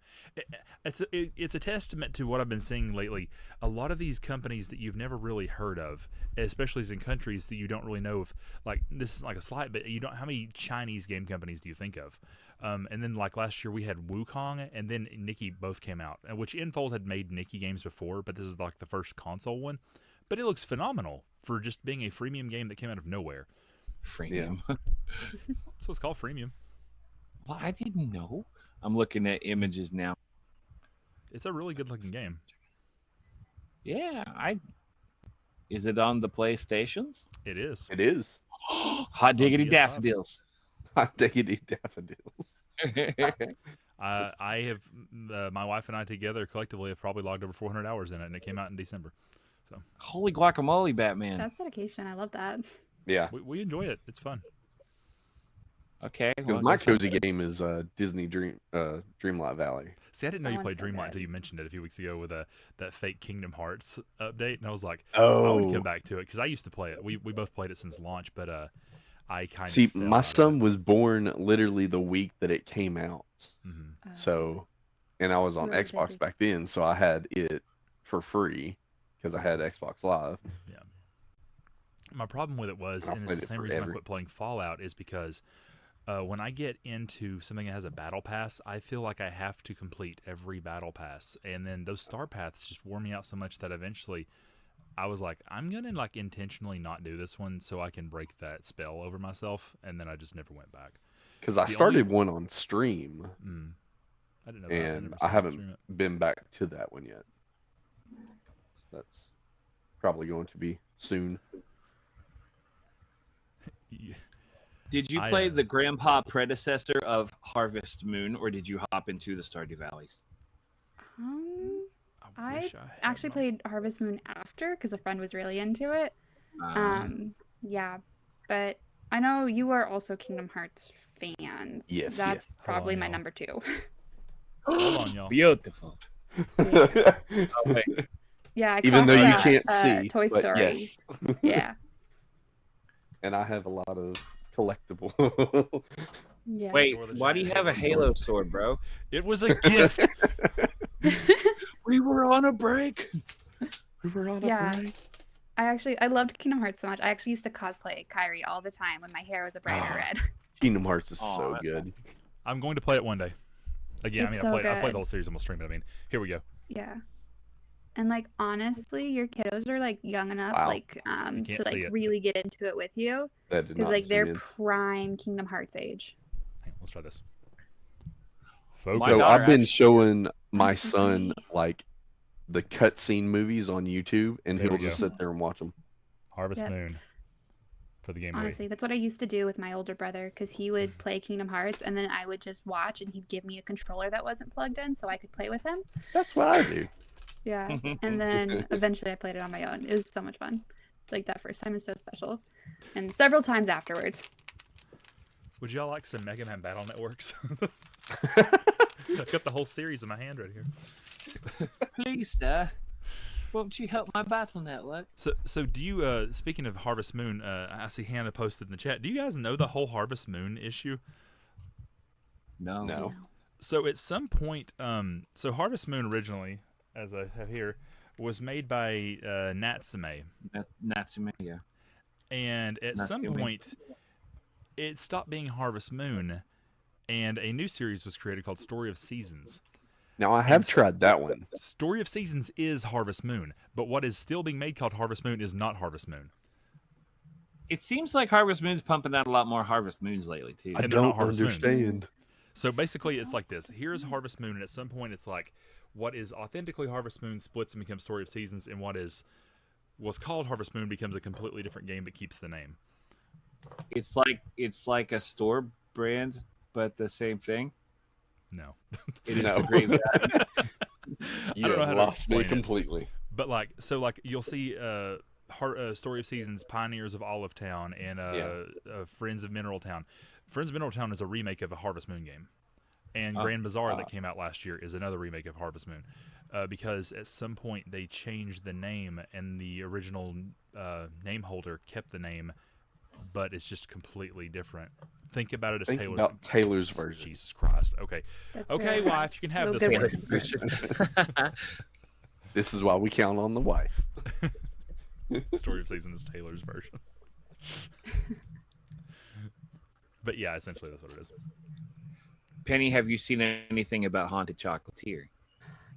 It's a testament to what I've been seeing lately. A lot of these companies that you've never really heard of, especially in countries that you don't really know of, like this is like a slight, but you don't. How many Chinese game companies do you think of? And then like last year we had Wukong and then Nikki both came out, which Infold had made Nikki games before, but this is like the first console one. But it looks phenomenal for just being a freemium game that came out of nowhere. Freemium. So it's called freemium. Well, I didn't know. I'm looking at images now. It's a really good looking game. Yeah, Is it on the PlayStations? It is. It is. Hot diggity PS5. daffodils. Hot diggity daffodils. I have my wife and I together collectively have probably logged over 400 hours in it, and it came out in December. So Holy guacamole, Batman. That's dedication. I love that. Yeah, we enjoy it. It's fun. Okay. because well, my I guess I'm- cozy game is Disney Dreamlight Valley. See, I didn't know That you played one's so Dreamlight good. until you mentioned it a few weeks ago with that fake Kingdom Hearts update, and I was like, I would come back to it because I used to play it. We both played it since launch, but I kind See, of fell my out of son it. was born literally the week that it came out. Mhm. So, and I was on Really Xbox busy. back then, so I had it for free because I had Xbox Live. My problem with it was, I and it's played the it same reason I forever. quit playing Fallout, is because when I get into something that has a battle pass, I feel like I have to complete every battle pass, and then those star paths just wore me out so much that eventually I was like, I'm gonna like intentionally not do this one so I can break that spell over myself, and then I just never went back. Because I The started one on stream, I didn't know that. I and never I saw you stream haven't been back to that one yet. That's probably going to be soon. it. Did you I, play the grandpa predecessor of Harvest Moon, or did you hop into the Stardew Valleys? I wish I had actually my- played Harvest Moon after because a friend was really into it. Yeah, but I know you are also Kingdom Hearts fans. Yes, That's yes. probably on, my y'all. number 2. Hold on, y'all. Beautiful. Yeah. Oh, wait. Yeah, I Even though clocked you that, can't see, Toy but Story. yes. Yeah, And I have a lot of collectible. yeah. Wait, Or the why do you giant have a Halo Halo sword, bro? It was a gift. We were on a break. We were on a Yeah. break. I loved Kingdom Hearts so much. I actually used to cosplay Kyrie all the time when my hair was a brighter Ah. red. Kingdom Hearts is Aw, so that's good. awesome. I'm going to play it one day. Again, It's I so played good. the whole series. I'm gonna stream it. I mean, here we go. Yeah. And like honestly, your kiddos are like young enough Wow. like can't to see like it. really get into it with you That did because not like zoom they're in. prime Kingdom Hearts age. Hang on, let's try this. My So Focus. daughter I've been actually- showing my That's so son pretty. like the cutscene movies on YouTube, and There he'll we just go. sit there and watch them. Harvest Yep. Moon for the Game Boy. Honestly, that's what I used to do with my older brother because he would play Kingdom Hearts and then I would just watch and he'd give me a controller that wasn't plugged in so I could play with him. That's what I do. Yeah. And then eventually I played it on my own. It was so much fun. Like that first time is so special. And several times afterwards. Would y'all like some Mega Man Battle Networks? I've got the whole series in my hand right here. Please, sir. Won't you help my battle network? So do you? Speaking of Harvest Moon, I see Hannah posted in the chat. Do you guys know the whole Harvest Moon issue? No. No. So at some point, so Harvest Moon originally, as I have here, was made by Natsume, Natsume, yeah. and at some Natsume. point, it stopped being Harvest Moon, and a new series was created called Story of Seasons. Now I have tried that one. Story of Seasons is Harvest Moon, but what is still being made called Harvest Moon is not Harvest Moon. It seems like Harvest Moon's pumping out a lot more Harvest Moons lately, too. I I they're not don't Harvest Moons. understand. So basically, it's like this. Here's Harvest Moon, and at some point, it's like what is authentically Harvest Moon splits and becomes Story of Seasons, and what's called Harvest Moon becomes a completely different game but keeps the name. It's like a store brand, but the same thing. No. It is No. the Great You I don't know how have to lost me explain it. completely. But like you'll see Story of Seasons, Pioneers of Olive Town, and Friends of Mineral Town. Friends of Mineral Town is a remake of a Harvest Moon game, and Grand Bazaar that came out last year is another remake of Harvest Moon, because at some point they changed the name, and the original name holder kept the name, but it's just completely different. Think about it as Think Taylor's. about Taylor's version. Jesus Christ. Okay. That's Okay, very- wife, you can have Real this good one. one. This is why we count on the wife. Story of Season is Taylor's version. But yeah, essentially that's what it is. Penny, have you seen anything about Haunted Chocolatier?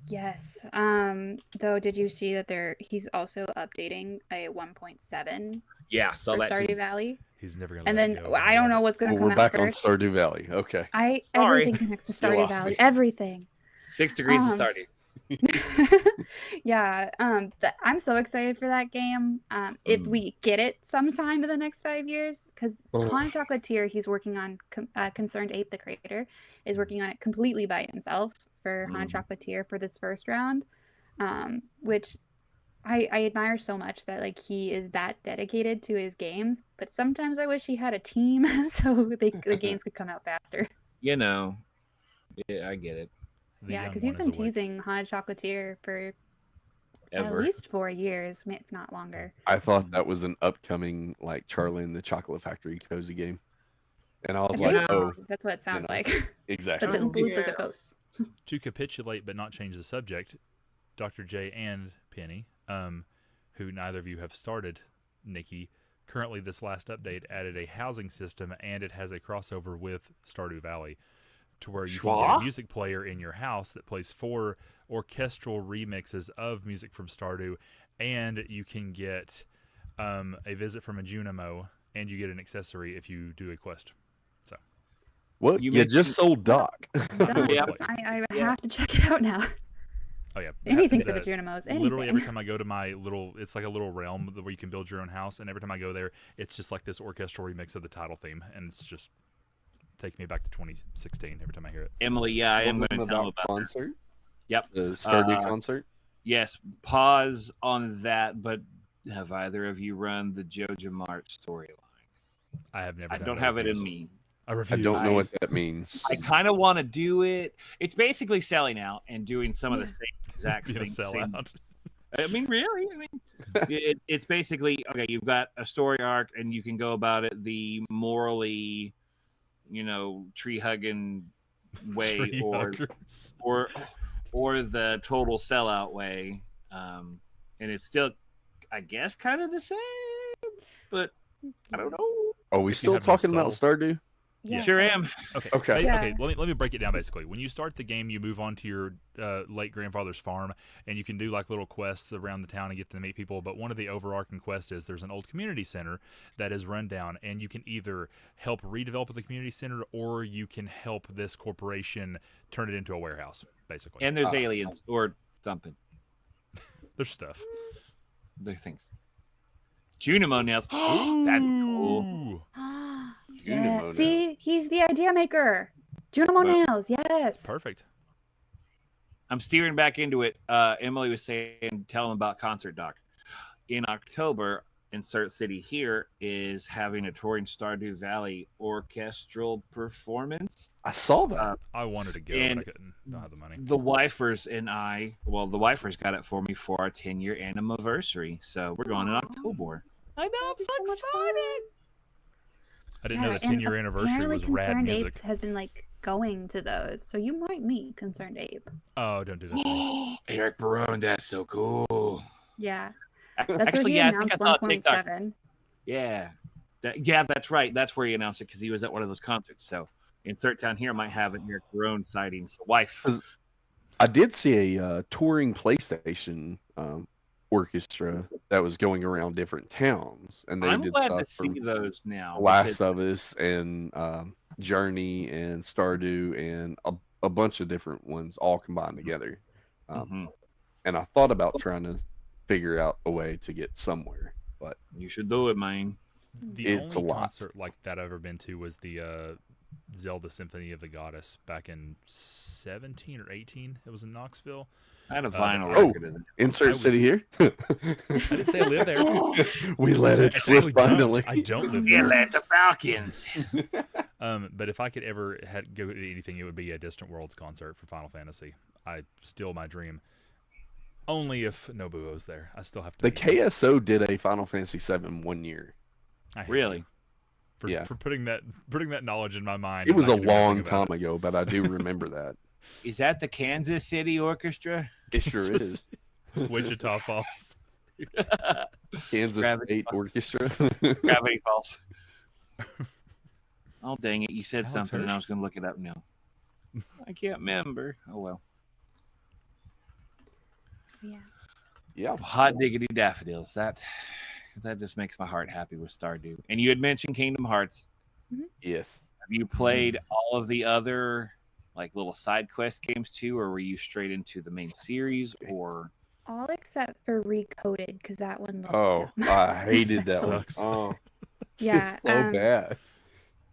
Yes. Though, did you see that he's also updating a 1.7 Yeah, saw for that Stardew too. Valley? He's never gonna And let then it go. I don't know what's gonna Well, come we're out back on first. Stardew Valley. Okay. Sorry. Everything connects to You Stardew lost Valley. me. Everything. 6 degrees of Um, Stardew. Yeah, I'm so excited for that game. If we get it sometime in the next 5 years, because Han Chocolatier, he's working on Concerned Ape, the creator, is working on it completely by himself for Han Chocolatier for this first round, which I admire so much that like he is that dedicated to his games. But sometimes I wish he had a team so the games could come out faster. You know, yeah, I get it. The Yeah, young because one he's is been awake. teasing Han Chocolatier for at Ever. least 4 years, if not longer. I thought that was an upcoming like Charlie and the Chocolate Factory cozy game, and I was It like, basically oh, is. That's what it sounds know, like. exactly. But the Oompa Loompas yeah. are ghosts. To capitulate but not change the subject, Dr. J and Penny, who neither of you have started, Nikki, currently this last update added a housing system, and it has a crossover with Stardew Valley, to where you can get a music player in your house that plays 4 orchestral remixes of music from Stardew, and you can get a visit from a Junimo, and you get an accessory if you do a quest. So, What? You You just sold Doc. Done. Yeah. I Yeah. have to check it out now. oh yeah, Anything for the the Junimos. Literally every Anything. time I go to my little, it's like a little realm where you can build your own house, and every time I go there, it's just like this orchestral remix of the title theme, and it's just taking me back to 2016 every time I hear it. Emily, yeah, I am One going to tell them about that. concert. Yep. The Stardew Uh, concert. Yes, pause on that, but have either of you run the Jojo Mart storyline? I have never. I done don't it. have it in refuse. me. I I refuse. don't know what that means. I kind of want to do it. It's basically selling out and doing some of the same exact Being a things. same- sellout. I mean, really? I mean, it's basically okay. You've got a story arc, and you can go about it the morally, tree hugging way, Tree or huggers. or the total sellout way. And it's still, I guess, kind of the same, but I don't know. Are we still have no talking about soul. Stardew? Yeah. Sure am. Okay. Okay. Yeah. Okay. Let me break it down. Basically, when you start the game, you move on to your late grandfather's farm, and you can do like little quests around the town and get to meet people. But one of the overarching quests is there's an old community center that is run down, and you can either help redevelop the community center, or you can help this corporation turn it into a warehouse. Basically, And there's aliens or something. there's stuff. There are things. Junimo nails. That'd be cool. Ooh. Yeah. Junimo See, he's the idea maker. Junimo Well, nails. Yes. Perfect. I'm steering back into it. Emily was saying, tell them about Concert Doc. In October, Insert City here is having a touring Stardew Valley orchestral performance. I saw that. I wanted to go, but I And couldn't. Don't have the money. The Wifers and I, well, the Wifers got it for me for our 10-year anniversary. So we're going in October. I know, I'm so excited. I didn't know the and 10-year anniversary apparently was rad Concerned music. Apes has been like going to those, so you might meet Concerned Ape. Oh, don't do that to me. Eric Barone, that's so cool. Yeah, that's Actually, where he yeah, I think I announced saw a TikTok. 1.7. Yeah. Yeah, that's right. That's where he announced it because he was at one of those concerts. So Insert Town here might have an Eric Barone sighting. So wife. I did see a touring PlayStation orchestra that was going around different towns, and they I'm did glad stuff to see from those now. Last because- of Us and Journey and Stardew and a bunch of different ones all combined together. Mhm. And I thought about trying to figure out a way to get somewhere, but You should do it, man. The It's only a lot. concert like that I've ever been to was the Zelda Symphony of the Goddess back in 17 or 18. It was in Knoxville. I had a Uh, vinyl oh. record of it. Insert I City was- here. I didn't say I lived there. We let it I slip technically don't. finally. I don't live Yeah, there. Atlanta Falcons. But if I could ever go to anything, it would be a Distant Worlds concert for Final Fantasy. Still my dream. Only if Nobuo's there. I still have to. The meet him. KSO did a Final Fantasy VII 1 year. I hate Really? you For, Yeah. for putting that knowledge in my mind. It and was I a can do nothing long about time ago, but I do remember that. Is that the Kansas City Orchestra? It sure is. it. Wichita Falls. Kansas Gravity State Falls. Orchestra. Gravity Falls. Oh, dang it. You said Alex, something and I finish. was going to look it up now. I can't remember. Oh, well. Yeah. Yeah. Hot diggity daffodils. That just makes my heart happy with Stardew. And you had mentioned Kingdom Hearts. Yes. Have you played all of the other like little side quest games too, or were you straight into the main series? Or All except for Recoded, because that one looked Oh, dumb. I hated that one. Sucks. Oh, Yeah. it's so bad.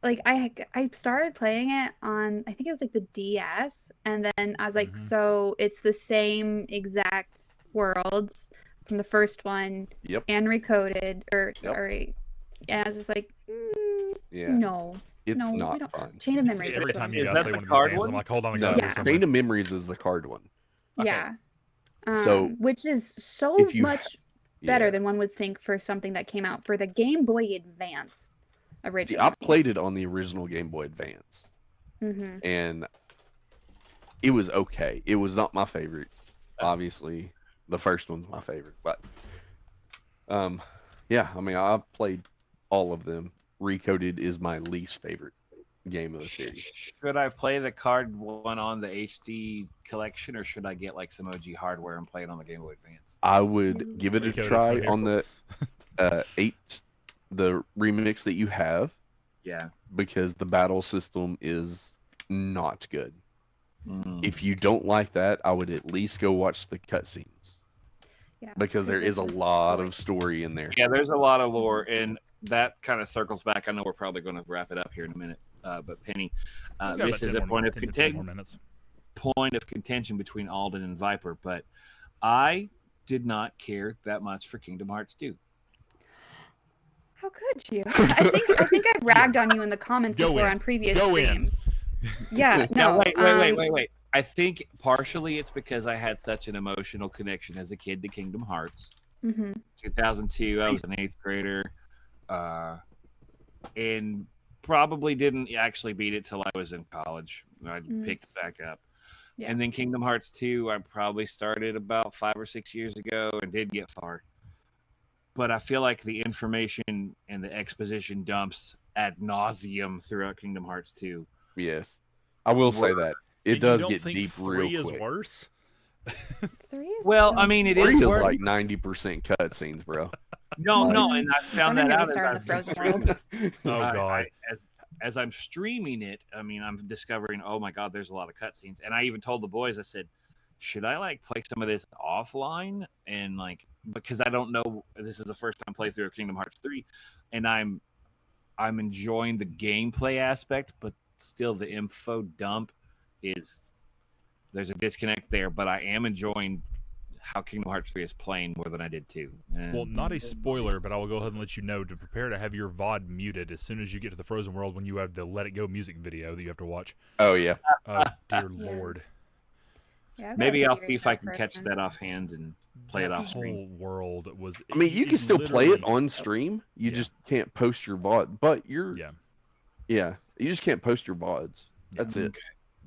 Like I started playing it on, I think it was like the DS, and then I was like, Mhm. so it's the same exact worlds from the first one Yep. and Recoded, or Yep. sorry. And I was just like, Yeah. no, It's no, we not don't. fun. Chain of Memories. Every That's what time I'm you Is guys that say the one of these card games, one? I'm like, hold on, I No, gotta Yeah. go somewhere. Chain of Memories is the card one. Okay. Yeah. So, Which is so if you much better Yeah. than one would think for something that came out for the Game Boy Advance See, originally. I played it on the original Game Boy Advance, Mm-hmm. and it was okay. It was not my favorite. Obviously, the first one's my favorite, but yeah. I mean, I played all of them. Recoded is my least favorite game of the series. Should I play the card one on the HD collection, or should I get like some OG hardware and play it on the Game Boy Advance? I would give it a Recoded try from here. on the the remix that you have, Yeah. because the battle system is not good. Mm. If you don't like that, I would at least go watch the cutscenes, Yeah. because there it is a was lot short. of story in there. Yeah, there's a lot of lore, and that kind of circles back. I know we're probably going to wrap it up here in a minute, but Penny, We've got this about is 10 a more- point of 10 to 15 more contention. minutes. Between Alden and Viper, but I did not care that much for Kingdom Hearts 2. How could you? I think I ragged on you in the comments Go before in. on previous Go in. streams. Yeah, Now, no. wait. I think partially it's because I had such an emotional connection as a kid to Kingdom Hearts. Mm-hmm. 2002, I was an 8th grader, and probably didn't actually beat it till I was in college. I picked it back up. Yeah. And then Kingdom Hearts 2, I probably started about 5 or 6 years ago and did get far. But I feel like the information and the exposition dumps ad nauseum throughout Kingdom Hearts 2. Yes, I will say that it You does don't get think deep 3 real is quick. worse? 3 is Well, so I mean, it Three is is worse. like 90% cutscenes, bro. No, Like- and I found Don't that even out get me started on the as Frozen world. Oh, God. as I'm streaming it. I mean, I'm discovering, oh my God, there's a lot of cutscenes, and I even told the boys, I said, should I like play some of this offline, and like, because I don't know, this is the first time playthrough of Kingdom Hearts 3, and I'm enjoying the gameplay aspect, but still the info dump is, there's a disconnect there, but I am enjoying how Kingdom Hearts 3 is playing more than I did 2. And Well, not a spoiler, but I will go ahead and let you know to prepare to have your VOD muted as soon as you get to the Frozen World when you have the Let It Go music video that you have to watch. Oh yeah, Oh, dear Yeah. Lord. Yeah, I've got maybe a I'll theory see if I about can catch Frozen. that offhand and play it That off screen. whole world was... I mean, you can still play it literally- on stream. You Yeah. just can't post your VOD. But Yeah. yeah, you just can't post your VODs. Yeah. That's it.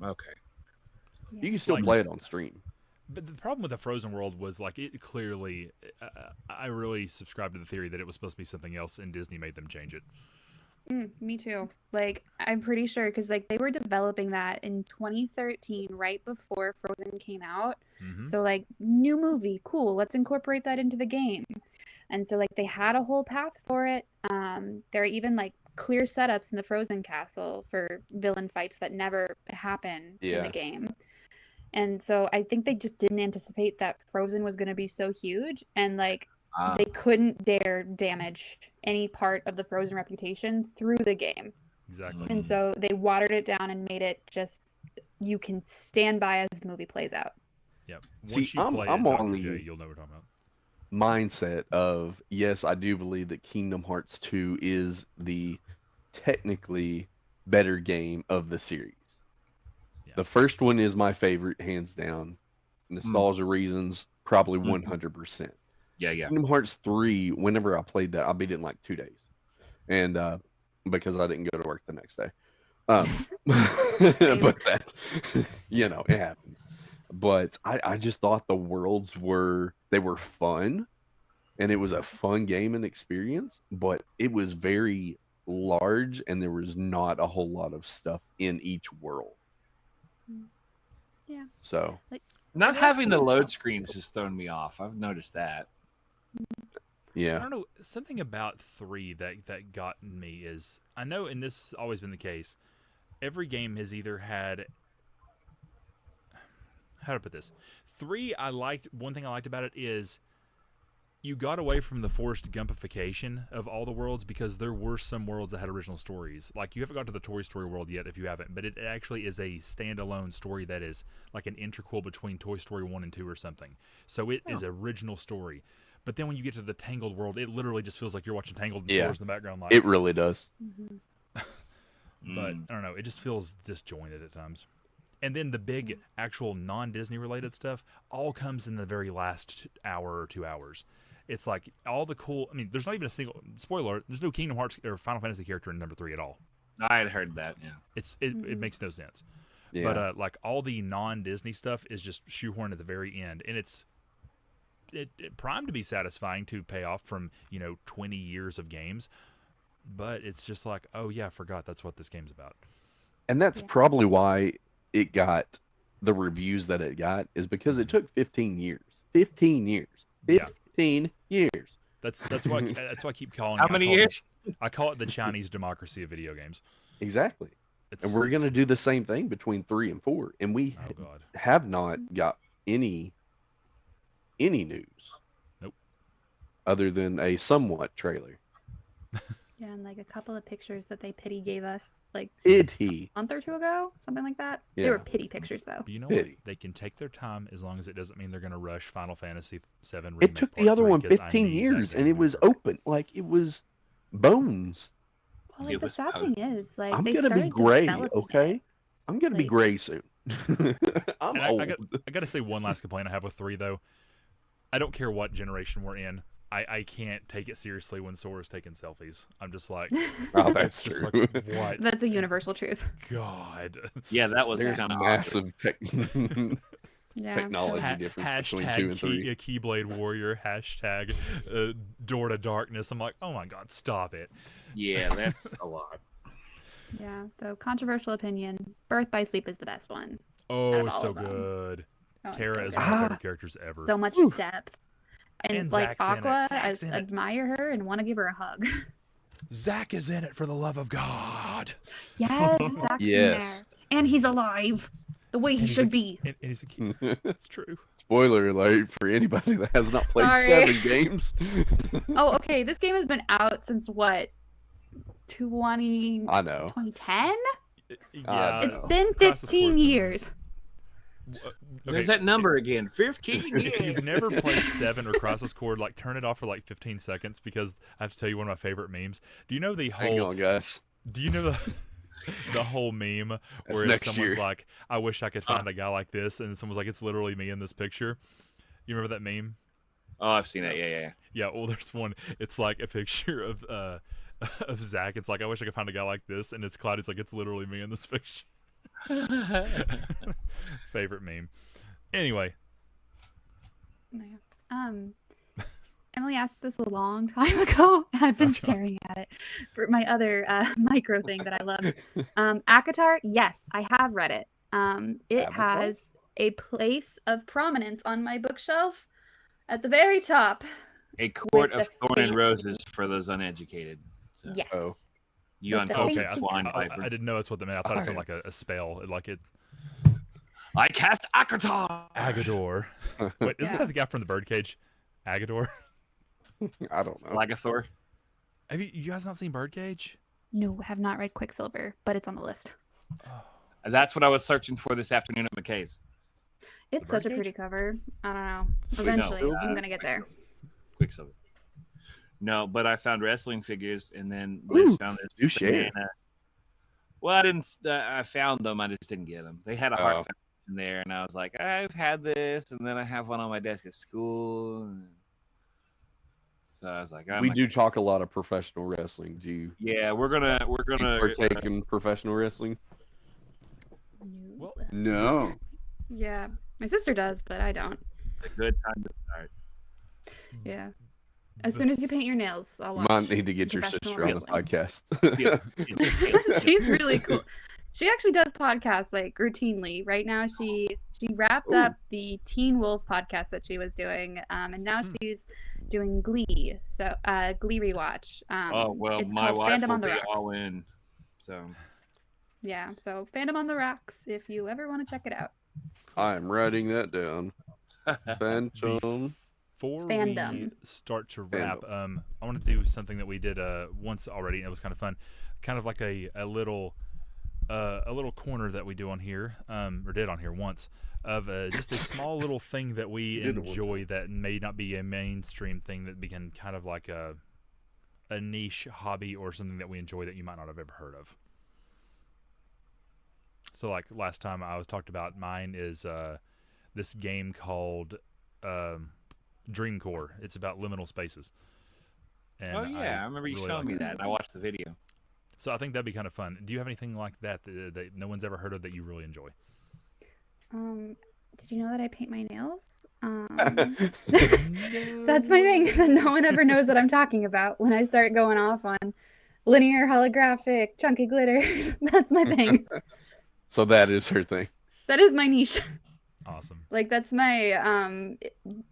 Okay. Yeah. You can still Like- play it on stream. But the problem with the Frozen World was, like, it clearly... I really subscribe to the theory that it was supposed to be something else, and Disney made them change it. Me too. Like, I'm pretty sure because like they were developing that in 2013, right before Frozen came out. Mhm. So like, new movie, cool. Let's incorporate that into the game. And so like they had a whole path for it. There are even like clear setups in the Frozen castle for villain fights that never happen in Yeah. the game. And so I think they just didn't anticipate that Frozen was going to be so huge, and like they couldn't dare damage any part of the Frozen reputation through the game. Exactly. And so they watered it down and made it just you can stand by as the movie plays out. Yep. See, Once you I'm- play I'm it, Dr. on J, the- you'll know what I'm talking about. Mindset of, yes, I do believe that Kingdom Hearts 2 is the technically better game of the series. Yeah. The first one is my favorite, hands down. Nostalgia reasons, probably Mhm. 100%. Yeah. Kingdom Hearts 3, whenever I played that, I beat it in like 2 days. And because I didn't go to work the next day. But that's, it happens. But I just thought the worlds were fun, and it was a fun game and experience, but it was very large, and there was not a whole lot of stuff in each world. Yeah. So, Not having the load screens has thrown me off. I've noticed that. I yeah. don't know, something about 3 that got me is, I know, and this has always been the case, every game has either had how to put this? 3, one thing I liked about it is you got away from the forced Gumpification of all the worlds, because there were some worlds that had original stories. Like, you haven't got to the Toy Story world yet if you haven't, but it actually is a standalone story that is like an interquel between Toy Story 1 and 2 or something. So it is original story. But then when you get to the Tangled world, it literally just feels like you're watching Tangled and Soars in the background. Like, it really does. But I don't know, it just feels disjointed at times. And then the big actual non-Disney related stuff all comes in the very last hour or 2 hours. It's like all the cool. I mean, there's not even a single spoiler. There's no Kingdom Hearts or Final Fantasy character in number 3 at all. I had heard that. Yeah, it makes no sense. Yeah. But like all the non-Disney stuff is just shoehorned at the very end, and it's primed to be satisfying to pay off from 20 years of games. But it's just like, oh yeah, I forgot that's what this game's about. And that's probably why it got the reviews that it got, is because it took 15 years. 15 years. 15 years. That's why I keep calling How it. many years? I call it the Chinese democracy of video games. Exactly. And we're going to do the same thing between 3 and 4. And we have not got any news. Nope. Other than a somewhat trailer. Yeah, and like a couple of pictures that they gave us like Pity. a month or 2 ago, something like that. Yeah. They were pity pictures though. But you know Pity. what? They can take their time as long as it doesn't mean they're going to rush Final Fantasy VII Remake. It took the Part other 3, one 'cause I 15 need that years, game and to it was work. open. Like, it was bones. Well, like It the was sad thing is, like I'm they going to be started gray, developing okay? it. I'm going to be Like- gray soon. I'm And old. I got to say one last complaint I have with 3 though. I don't care what generation we're in. I can't take it seriously when Sora's taking selfies. I'm just like, Oh, that's just true. like, what? That's a universal truth. God. Yeah, that was There's kind of massive Yeah. technology difference between 2 and 3. Keyblade Warrior, hashtag Door to Darkness. I'm like, oh my God, stop it. Yeah, that's a lot. Yeah. So controversial opinion, Birth by Sleep is the best one. Oh, Out of it's all so of them. good. Oh, it's Tara so is good. one of my favorite characters ever. So much depth. And like Zach's in it. Aqua, I Zach's in it. admire her and want to give her a hug. Zach is in it, for the love of God. Yes, Zach's in there. Yes. And he's alive. The way he And he's should a- be. And he's a kid. It's true. Spoiler alert for anybody that has not played Sorry. 7 games. Oh, okay. This game has been out since what? 2010? I know. Yeah, It's know. been Crisis 15 Core's been- years. There's that number again. 15 If years. you've never played 7 or Crisis Core, like turn it off for like 15 seconds, because I have to tell you one of my favorite memes. Do you know the Hang whole? on, guys. Do you know the whole meme That's where next someone's year. like, "I wish I could find a guy like this," and someone's like, "It's literally me in this picture." You remember that meme? Oh, I've seen that. Yeah. Yeah. Well, there's one. It's like a picture of of Zach. It's like, "I wish I could find a guy like this," and it's Cloud. It's like, "It's literally me in this picture." Favorite meme. Anyway, Yeah. Emily asked this a long time ago, and I've been staring at it for my other micro thing that I love. ACOTAR, yes, I have read it. It Avatar? has a place of prominence on my bookshelf at the very top. A court With of the thorn and faint- roses for those uneducated. So, Yes. Oh. You With the uncultured okay. faint swine I viper. didn't know that's what that meant. I thought it sounded like a spell. Like it. I cast Akatar. Agador. Wait, isn't Yeah. that the guy from the Birdcage? Agador. I don't know. Slagathor. Have you guys not seen Birdcage? No, have not read Quicksilver, but it's on the list. That's what I was searching for this afternoon at McKay's. It's The such a Birdcage? pretty cover. I don't know. Wait, no. Eventually, I'm gonna get there. Quicksilver. No, but I found wrestling figures, and then Liz Ooh, found this do share. banana. Well, I didn't. I found them. I just didn't get them. They had a heart Oh. foundation there, and I was like, I've had this, and then I have one on my desk at school. And so I was like, I'm We not- do talk a lot of professional wrestling. Do you Yeah, we're gonna partake in professional wrestling? Well, No. Yeah, my sister does, but I don't. a good time to start. Yeah. As soon as you paint your nails, I'll You watch. might need to get your professional sister on the wrestling. podcast. She's really cool. She actually does podcasts like routinely. Right now, she wrapped Ooh. up the Teen Wolf podcast that she was doing, and now she's doing Glee. So Glee rewatch. Oh well, it's my called wife Fandom will on the be Rocks. all in. So Yeah, so Fandom on the Rocks. If you ever want to check it out. I'm writing that down. Phantom. Before we Fandom. start to wrap, I want to do something that we did once already, and it was kind of fun. Kind of like a little corner that we do on here, or did on here once, of just a small little thing that we enjoy that may not be a mainstream thing, that became kind of like a niche hobby or something that we enjoy that you might not have ever heard of. So like last time I was talked about, mine is this game called Dream Core. It's about liminal spaces. And Oh yeah, I remember you really showing like me it. that. And I watched the video. So I think that'd be kind of fun. Do you have anything like that that no one's ever heard of that you really enjoy? Did you know that I paint my nails? That's my thing. No one ever knows what I'm talking about when I start going off on linear, holographic, chunky glitters. That's my thing. So that is her thing. That is my niche. Awesome. Like, that's my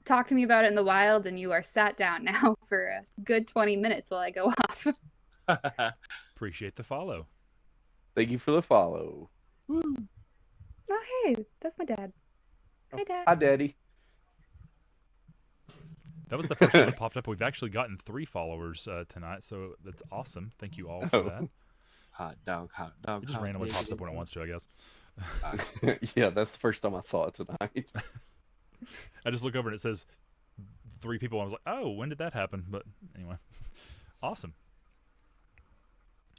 talk to me about it in the wild, and you are sat down now for a good 20 minutes while I go off. Appreciate the follow. Thank you for the follow. Oh, hey, that's my dad. Hi, Dad. Hi, Daddy. That was the first one that popped up. We've actually gotten 3 followers tonight, so that's awesome. Thank you all for that. Hot dog, hot dog. It just hot randomly pops up diggity when it wants to, I guess. Yeah, that's the first time I saw it tonight. I just look over and it says 3 people. I was like, oh, when did that happen? But anyway, awesome.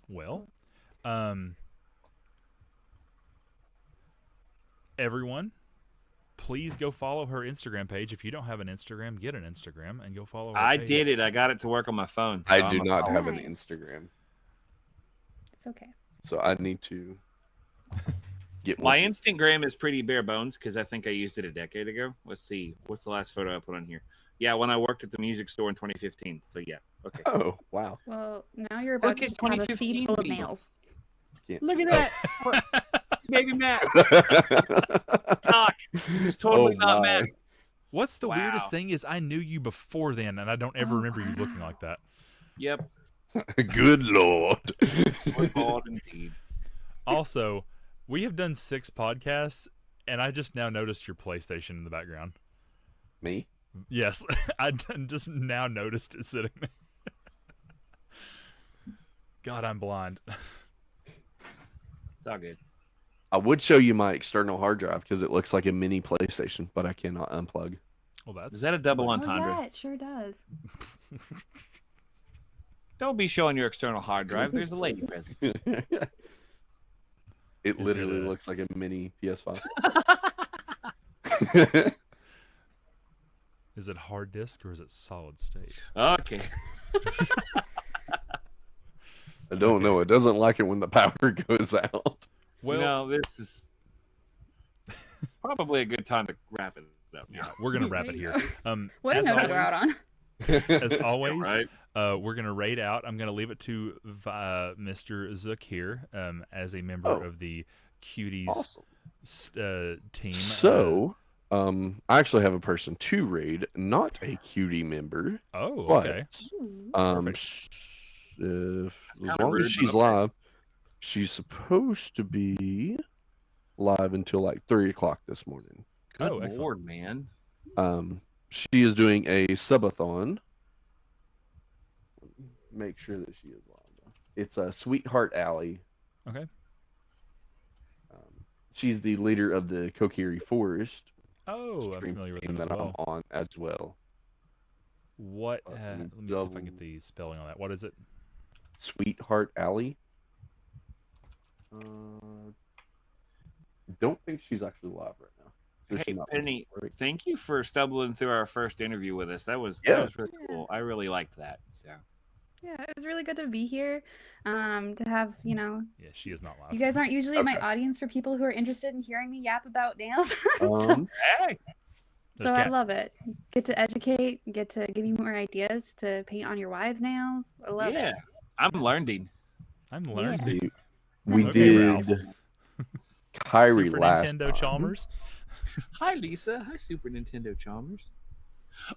Well, everyone, please go follow her Instagram page. If you don't have an Instagram, get an Instagram and go follow her I page. did it. I got it to work on my phone. So I do I'm not have an Nice. Instagram, It's okay. so I need to get My one. Instagram is pretty bare bones because I think I used it a decade ago. Let's see. What's the last photo I put on here? Yeah, when I worked at the music store in 2015. So yeah. Okay. Oh, wow. Well, now you're about Look to at just have a 2015 feed full of people. nails. Can't Look see at that. Baby Matt. that. Talk. It's totally Oh, not my. Matt. What's the weirdest Wow. thing is I knew you before then, and I don't ever Oh, remember you looking wow. like that. Yep. Good Lord. Good Lord, indeed. Also, we have done 6 podcasts, and I just now noticed your PlayStation in the background. Me? Yes, I just now noticed it sitting there. God, I'm blind. It's all good. I would show you my external hard drive because it looks like a mini PlayStation, but I cannot unplug. Well, that's Is that a double Oh, entendre? yeah, it sure does. Don't be showing your external hard drive. There's a lady present. It Is literally it a- looks like a mini PS5. Is it hard disk or is it solid state? Okay. I don't know. It doesn't like it when the power goes out. Well, no, this is probably a good time to wrap it up. yeah, we're gonna wrap There it you here. What a as note to go out always- on. As always, right? we're gonna raid out. I'm gonna leave it to Mr. Zook here as a member Oh. of the Cuties Awesome. team. So, I actually have a person to raid, not a cutie member, Oh, but okay. Ooh. as kinda long rude, as she's but okay. live, she's supposed to be live until like 3 o'clock this morning. Good Oh, excellent. Lord, man. She is doing a subathon. Make sure that she is live, though. It's a Sweetheart Alley. Okay. She's the leader of the Kokiri Forest Oh, I'm stream familiar with team them as that well. I'm on as well. What? Let Let me me see if I double- get the spelling on that. What is it? Sweetheart Alley. Don't think she's actually live right now. So Hey, she's not Penny, right. thank you for stumbling through our first interview with us. That was Yeah. really cool. I really liked that. So Yeah, it was really good to be here. To have, Yeah, she is not live. you guys aren't usually my Okay. audience for people who are interested in hearing me yap about nails. so hey, There's so I Kat. love it. Get to educate, get to give you more ideas to paint on your wives' nails. I love yeah, it. I'm learning. I'm Yeah. learning. See, we Okay, did Ralph. Kyrie Super last Nintendo time. Chalmers. Hi, Lisa. Hi, Super Nintendo Chalmers.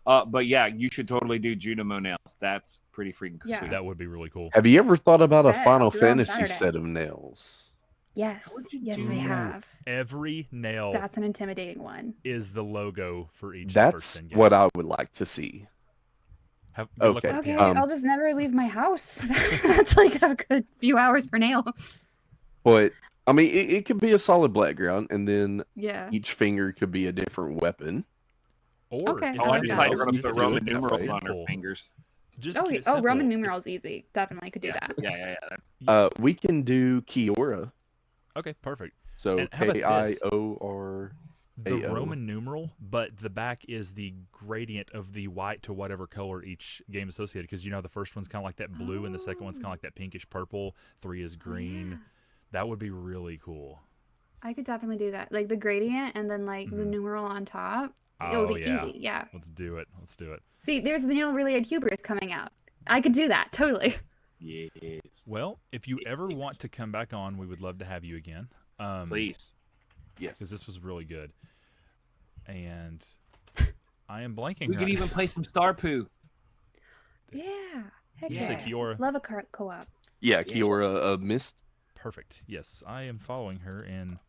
But yeah, you should totally do Junimo nails. That's pretty freaking Yeah. sweet. That would be really cool. Have you ever thought about a Bet, I'll Final do it on Fantasy Saturday. set of nails? Yes, yes, I do? have. Every nail That's an intimidating one. is the logo for each of the first That's 10 games. what I would like to see. Good luck Okay. with Okay, Penny. I'll just never leave my house. That's like a good few hours per nail. But I mean, it could be a solid background, and then Yeah. each finger could be a different weapon. Or Okay, if I Oh, I like nothing just that. thought you else, were going to just put do Roman it numerals on her simple. fingers. Just Oh, keep it oh, simple. Roman numerals easy. Definitely could do Yeah, that. yeah. That's, We can do Kiora. Okay, perfect. So And how about this? Kiora. The AO. Roman numeral, but the back is the gradient of the white to whatever color each game is associated. Because the first one's kind of like that blue, and the second one's kind of like that pinkish purple. 3 is green. Yeah. That would be really cool. I could definitely do that. Like the gradient and then like the numeral on top. It would Oh be yeah, easy. Yeah. let's do it. Let's do it. See, there's the Neil Really Ed Hubris coming out. I could do that totally. yes. Well, if you ever want to come back on, we would love to have you again. Please. Yes. Because this was really good. And I am blanking. We could even play some Star Poo. Yeah. Heck You yeah. say Kiora? Love a co-op. Yeah, Kiora Mist. Perfect. Yes, I am following her, and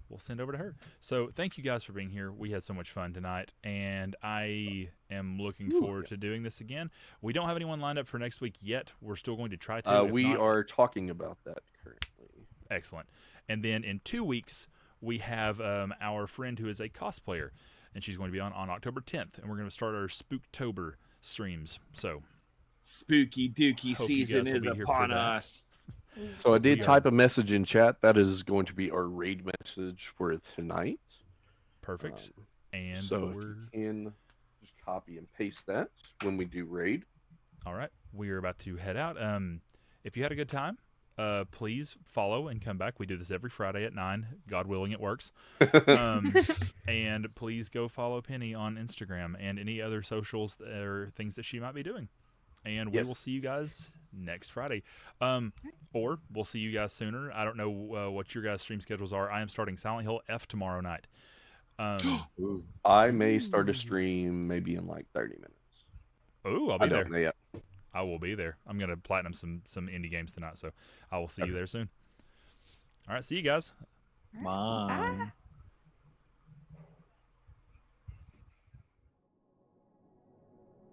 we'll send over to her. So thank you guys for being here. We had so much fun tonight, and I am looking forward to doing this again. We don't have anyone lined up for next week yet. We're still going to try to. If We not- are talking about that currently. Excellent. And then in 2 weeks, we have our friend who is a cosplayer, and she's going to be on October 10th, and we're going to start our Spooktober streams. So Spooky Dookie Hope you season guys will is be here for upon that. us. So I did We are- type a message in chat. That is going to be our raid message for tonight. perfect. And So if we're you can just copy and paste that when we do raid. all right. We are about to head out. If you had a good time, please follow and come back. We do this every Friday at 9. God willing, it works. And please go follow Penny on Instagram and any other socials or things that she might be doing. And we Yes. will see you guys next Friday. Or we'll see you guys sooner. I don't know what your guys' stream schedules are. I am starting Silent Hill F tomorrow night. I may start a stream maybe in like 30 minutes. Oh, I'll I be there. don't know yet. I will be there. I'm going to platinum some indie games tonight, so I will see you there soon. All right, see you guys. Mom. Bye.